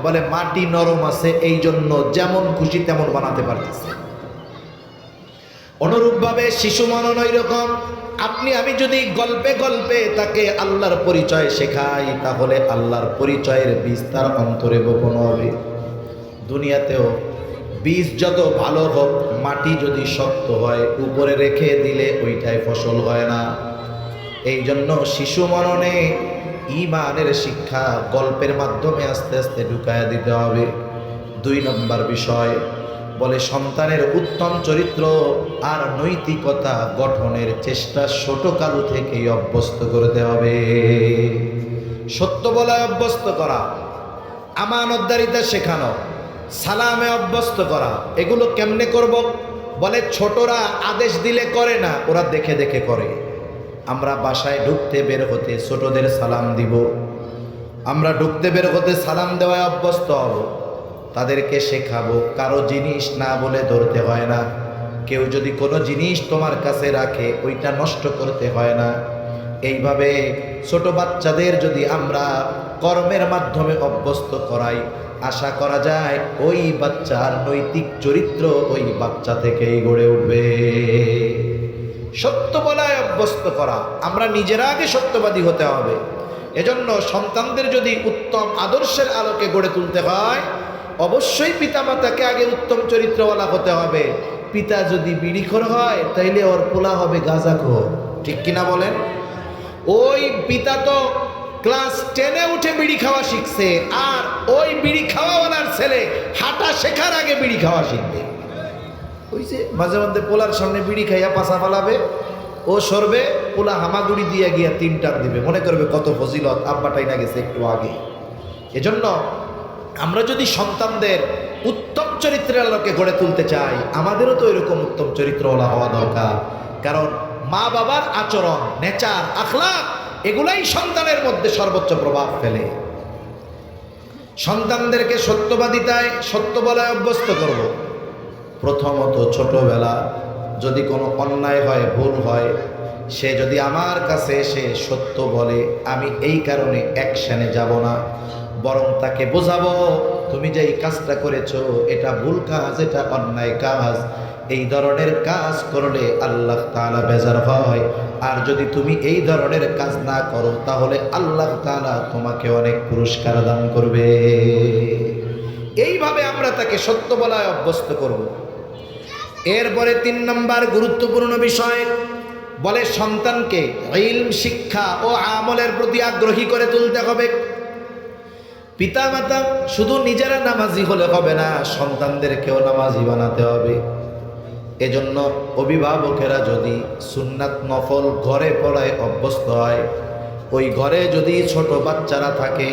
A: বলে মাটি নরম আছে, এই জন্য যেমন খুশি তেমন বানাতে পারতেছে। অনুরূপভাবে শিশু মনন ওই রকম। আপনি আমি যদি গল্পে গল্পে তাকে আল্লাহর পরিচয় শেখাই, তাহলে আল্লাহর পরিচয়ের বীজ তার অন্তরে বপন হবে। দুনিয়াতেও বীজ যত ভালো হোক, মাটি যদি শক্ত হয়, উপরে রেখে দিলে ওইটাই ফসল হয় না। এই জন্য শিশু মননে ঈমানের শিক্ষা গল্পের মাধ্যমে আস্তে আস্তে ঢুকায়া দিতে হবে। 2 নম্বর বিষয় বলে সন্তানের উত্তম চরিত্র আর নৈতিকতা গঠনের চেষ্টা ছোটকাল থেকেই অভ্যস্ত করতে হবে। সত্য বলায় অভ্যস্ত করা, আমানতদারিতা শেখানো, সালামে অভ্যস্ত করা। এগুলো কেমনে করব? বলে ছোটরা আদেশ দিলে করে না, ওরা দেখে দেখে করে। আমরা বাসায় ঢুকতে বের হতে ছোটদের সালাম দিব, আমরা ঢুকতে বের হতে সালাম দেওয়ায় অভ্যস্ত হব। তাদেরকে শেখাবো কারো জিনিস না বলে ধরতে হয় না। কেউ যদি কোনো জিনিস তোমার কাছে রাখে ওইটা নষ্ট করতে হয় না। এইভাবে ছোট বাচ্চাদের যদি আমরা কর্মের মাধ্যমে অভ্যস্ত করাই, আশা করা যায় ওই বাচ্চার নৈতিক চরিত্র ওই বাচ্চা থেকেই গড়ে উঠবে। সত্য বলায় অভ্যস্ত করা, আমরা নিজেরা আগে সত্যবাদী হতে হবে। এজন্য সন্তানদের যদি উত্তম আদর্শের আলোকে গড়ে তুলতে হয়, অবশ্যই পিতামাতাকে আগে উত্তম চরিত্রওয়ালা হতে হবে। পিতা যদি বিড়িখোর হয় তাইলে ওর পোলা হবে গাঁজাখোর, ঠিক কিনা বলেন? ওই পিতা তো ক্লাস 10-এ উঠে বিড়ি খাওয়া শিখছে, আর ওই বিড়ি খাওয়াওয়ালার ছেলে হাঁটা শেখার আগে বিড়ি খাওয়া শিখবে। ওই যে মাঝে মধ্যে পোলার সামনে বিড়ি খাইয়া পাশা ফালাবে, ও সরবে, পোলা হামাগুড়ি দিয়ে গিয়া 3 টান দিবে, মনে করবে কত ফজিলত, আব্বাটাই না গেছে একটু আগে। এজন্য আমরা যদি সন্তানদের উত্তম চরিত্রের আলোকে গড়ে তুলতে চাই, আমাদেরও তো এরকম উত্তম চরিত্রওয়ালা হওয়া দরকার। কারণ মা বাবার আচরণ, নেচার, আখলাক এগুলাই সন্তানের মধ্যে সর্বোচ্চ প্রভাব ফেলে। সন্তানদেরকে সত্যবাদিতায়, সত্য বলায় অভ্যস্ত করব। প্রথমত ছোটবেলা যদি কোনো অন্যায় হয়, ভুল হয়, সে যদি আমার কাছে এসে সত্য বলে, আমি এই কারণে অ্যাকশনে যাব না, বরং তাকে বোঝাবো তুমি যে এই কাজটা করেছো এটা ভুল কাজ, এটা অন্যায় কাজ, এই ধরনের কাজ করলে আল্লাহ তাআলা বেজার হয়, আর যদি তুমি এই ধরনের কাজ না করো তাহলে আল্লাহ তাআলা তোমাকে অনেক পুরস্কার দান করবে। এইভাবে আমরা তাকে সত্য বলায় অভ্যস্ত করব। এরপরে ৩ নম্বর গুরুত্বপূর্ণ বিষয় বলে সন্তানকে ইলম, শিক্ষা ও আমলের প্রতি আগ্রহী করে তুলতে হবে। পিতামাতা শুধু নিজেরা নামাজি হলে হবে না, সন্তানদেরকেও নামাজি বানাতে হবে। এজন্য অভিভাবকেরা যদি সুন্নাত নফল ঘরে পড়ায় অভ্যস্ত হয়, ওই ঘরে যদি ছোট বাচ্চারা থাকে,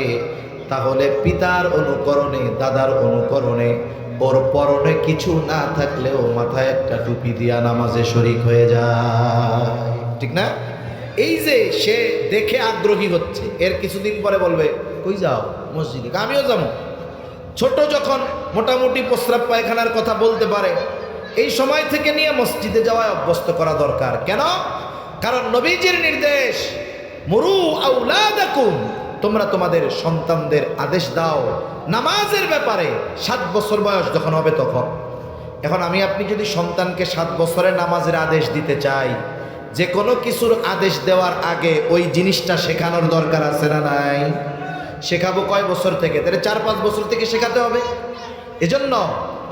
A: তাহলে পিতার অনুকরণে, দাদার অনুকরণে, ওর পরনে কিছু না থাকলেও মাথায় একটা টুপি দিয়া নামাজে শরীক হয়ে যায়, ঠিক না? এই যে সে দেখে আগ্রহী হচ্ছে, এর কিছুদিন পরে বলবে কই যাও? মসজিদে। আমিও যাবো। ছোট যখন মোটামুটি প্রস্রাব পায়খানার কথা বলতে পারে, এই সময় থেকে নিয়ে মসজিদে যাওয়ায় অভ্যস্ত করা দরকার। কেন? কারণ নবীজির নির্দেশ, মুরু আউলাদাকুম, তোমরা তোমাদের সন্তানদের আদেশ দাও নামাজের ব্যাপারে 7 বছর বয়স যখন হবে তখন। এখন আমি আপনি যদি সন্তানকে 7 বছরে নামাজের আদেশ দিতে চাই, যে কোনো কিছুর আদেশ দেওয়ার আগে ওই জিনিসটা শেখানোর দরকার আছে না নাই? শেখাবো কয় বছর থেকে? তাহলে 4-5 বছর থেকে শেখাতে হবে। এজন্য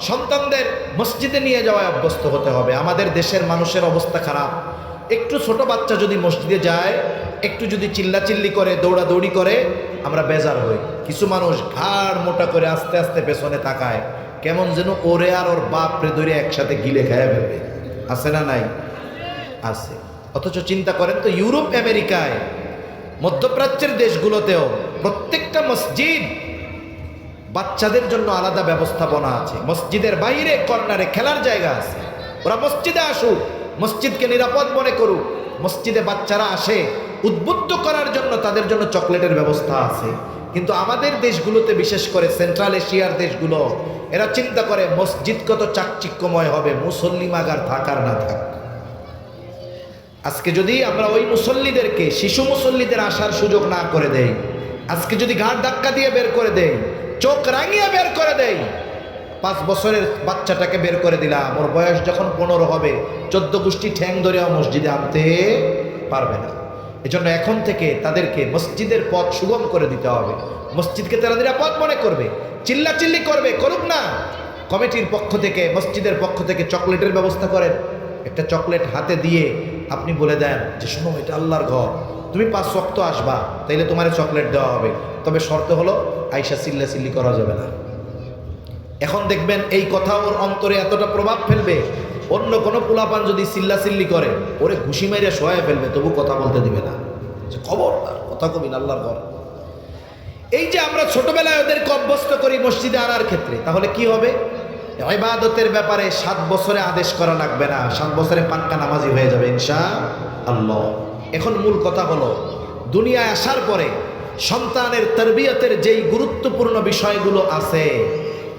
A: সন্তানদের মসজিদে নিয়ে যাওয়ায় অভ্যস্ত হতে হবে। আমাদের দেশের মানুষের অবস্থা খারাপ। একটু ছোট বাচ্চা যদি মসজিদে যায়, একটু যদি চিল্লাচিল্লি করে, দৌড়াদৌড়ি করে, আমরা বেজার হই। কিছু মানুষ ঘাড় মোটা করে আস্তে আস্তে পেছনে তাকায়, কেমন যেন ওরে আর ওর বাপ রে ধরে একসাথে গিলে খায় ফেলবে। আছে না নাই? আছে। অথচ চিন্তা করেন তো, ইউরোপ, আমেরিকায়, মধ্যপ্রাচ্যের দেশগুলোতেও প্রত্যেকটা মসজিদ বাচ্চাদের জন্য আলাদা ব্যবস্থাপনা আছে। মসজিদের বাইরে কর্নারে খেলার জায়গা আছে। ওরা মসজিদে আসুক, মসজিদকে নিরাপদ মনে করুক। মসজিদে বাচ্চারা আসে উদ্বুদ্ধ করার জন্য, তাদের জন্য চকলেটের ব্যবস্থা আছে। কিন্তু আমাদের দেশগুলোতে, বিশেষ করে সেন্ট্রাল এশিয়ার দেশগুলো, এরা চিন্তা করে মসজিদ কত চাকচিক্যময় হবে, মুসল্লি মাগার থাকার না থাক। আজকে যদি আমরা ওই মুসল্লিদেরকে, শিশু মুসল্লিদের আসার সুযোগ না করে দেই, আজকে যদি ঘাট ধাক্কা দিয়ে বের করে দেই, চোখ রাঙিয়ে বের করে দেই, 5 বছরের বাচ্চাটাকে বের করে দিলাম, ওর বয়স যখন 15 হবে, 14 গোষ্ঠী ঠ্যাং ধরেও মসজিদে আনতে পারবে না। এজন্য এখন থেকে তাদেরকে মসজিদের পথ সুগম করে দিতে হবে। মসজিদকে তারা নিরাপদ মনে করবে, চিল্লাচিল্লি করবে, করুক না। কমিটির পক্ষ থেকে, মসজিদের পক্ষ থেকে চকলেটের ব্যবস্থা করেন। একটা চকলেট হাতে দিয়ে আপনি বলে দেন যে শোনো, এটা আল্লাহর ঘর, তুমি 5 ওয়াক্ত আসবা, তাইলে তোমার চকলেট দেওয়া হবে। তবে শর্ত হলো আইসা চিল্লাচিল্লি করা যাবে না। এখন দেখবেন এই কথা ওর অন্তরে এতটা প্রভাব ফেলবে, অন্য কোনো পোলাপান যদি চিল্লাচিল্লি করে, ওরে ঘুষি মেরে শোয়ায় ফেলবে, তবু কথা বলতে দিবে না। খবরদার কথা কবি না, আল্লাহর ঘর। এই যে আমরা ছোটবেলায় ওদেরকে অভ্যস্ত করি মসজিদে আনার ক্ষেত্রে, তাহলে কি হবে? ইবাদতের ব্যাপারে 7 বছরে আদেশ করা লাগবে না, 7 বছরে পাক্কা নামাজি হয়ে যাবে ইনশাআল্লাহ। এখন মূল কথা হলো, দুনিয়ায় আসার পরে সন্তানের তারবিয়তের যেই গুরুত্বপূর্ণ বিষয়গুলো আছে,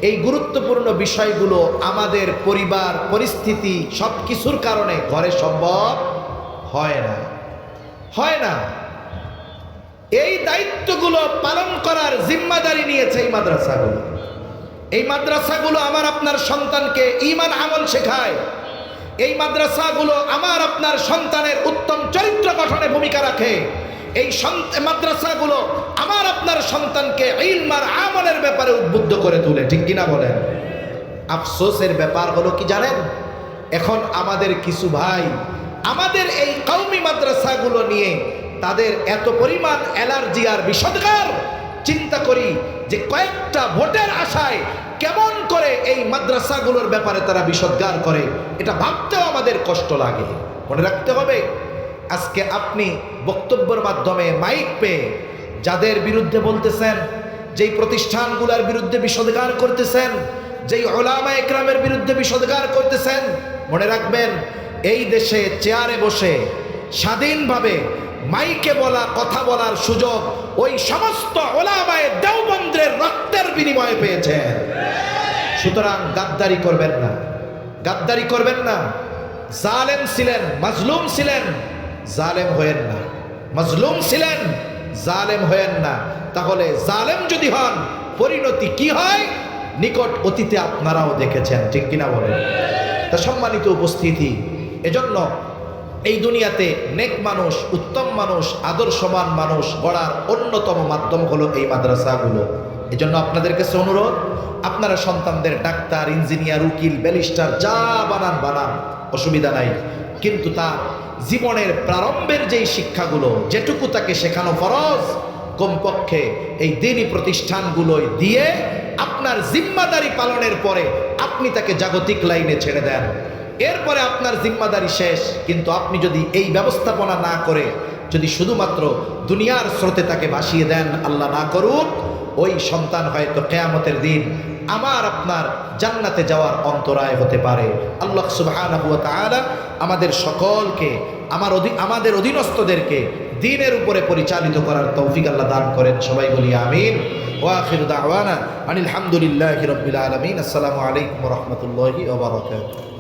A: এই গুরুত্বপূর্ণ বিষয়গুলো আমাদের পরিবার, পরিস্থিতি, সব কিছুর কারণে ঘরে সম্ভব হয় না। এই দায়িত্বগুলো পালন করার জিম্মাদারি নিয়েছে এই মাদ্রাসাগুলো। এই মাদ্রাসাগুলো আমার আপনার সন্তানকে ঈমান আমল শেখায়। এই মাদ্রাসাগুলো আমার আপনার সন্তানের উত্তম চরিত্র গঠনে ভূমিকা রাখে। এই মাদ্রাসাগুলো আমার আপনার সন্তানকে ইলম আর আমলের ব্যাপারে উদ্বুদ্ধ করে তোলে, ঠিক কিনা বলেন? আফসোসের ব্যাপার হলো কি জানেন? এখন আমাদের কিছু ভাই আমাদের এই কওমি মাদ্রাসাগুলো নিয়ে তাদের এত পরিমাণ অ্যালার্জি আর বিষদগার, চিন্তা করি যে কয়েকটা ভোটের আশায় কেমন করে এই মাদ্রাসাগুলোর ব্যাপারে তারা বিষদগার করে, এটা ভাবতেও আমাদের কষ্ট লাগে। মনে রাখতে হবে, আজকে আপনি বক্তব্যের মাধ্যমে মাইক পেয়ে যাদের বিরুদ্ধে বলতেছেন, যেই প্রতিষ্ঠানগুলোর বিরুদ্ধে বিষদগার করতেছেন, যেই উলামা ইকরামের বিরুদ্ধে বিষদগার করতেছেন, মনে রাখবেন এই দেশে চেয়ারে বসে স্বাধীনভাবে মাইকে বলা, কথা বলার সুযোগ ওই সমস্ত উলামায়ে দেওবন্দের রক্তের বিনিময়ে পেয়েছেন। সুতরাং গাদ্দারি করবেন না। জালেম ছিলেন, মাজলুম ছিলেন, জালেম হয়েন না। মাজলুম ছিলেন, জালেম হয়েন না। তাহলে জালেম যদি হন, পরিণতি কি হয় নিকট অতীতে আপনারাও দেখেছেন, ঠিক কিনা বলেন? তা সম্মানিত উপস্থিতি, এজন্য এই দুনিয়াতে নেক মানুষ, উত্তম মানুষ, আদর্শবান মানুষ গড়ার অন্যতম মাধ্যম হলো এই মাদ্রাসাগুলো। এজন্য আপনাদের কাছে অনুরোধ, আপনারা সন্তানদের ডাক্তার, ইঞ্জিনিয়ার, উকিল, ব্যারিস্টার যা বানান বানান, অসুবিধা নাই, কিন্তু তার জীবনের প্রারম্ভের যেই শিক্ষাগুলো, যেটুকু তাকে শেখানো ফরজ, কমপক্ষে এই দ্বীনি প্রতিষ্ঠানগুলোয় দিয়ে আপনার জিম্মাদারি পালনের পরে আপনি তাকে জাগতিক লাইনে ছেড়ে দেন, এরপরে আপনার জিম্মাদারি শেষ। কিন্তু আপনি যদি এই ব্যবস্থাপনা না করে যদি শুধুমাত্র দুনিয়ার স্রোতে তাকে ভাসিয়ে দেন, আল্লাহ না করুক, ওই সন্তান হয়তো কিয়ামতের দিন আমার আপনার জান্নাতে যাওয়ার অন্তরায় হতে পারে। আল্লাহ সুবহানাহু ওয়া তাআলা আমাদের সকলকে, আমাদের অধীনস্থদেরকে দ্বীনের উপরে পরিচালিত করার তৌফিক আল্লাহ দান করেন। সবাই বলি আমিন। ওয়া আখিরু দাওয়ানা আনিল হামদুলিল্লাহি রাব্বিল আলামিন। আসসালামু আলাইকুম ওয়া রাহমাতুল্লাহি ওয়া বারাকাতুহু।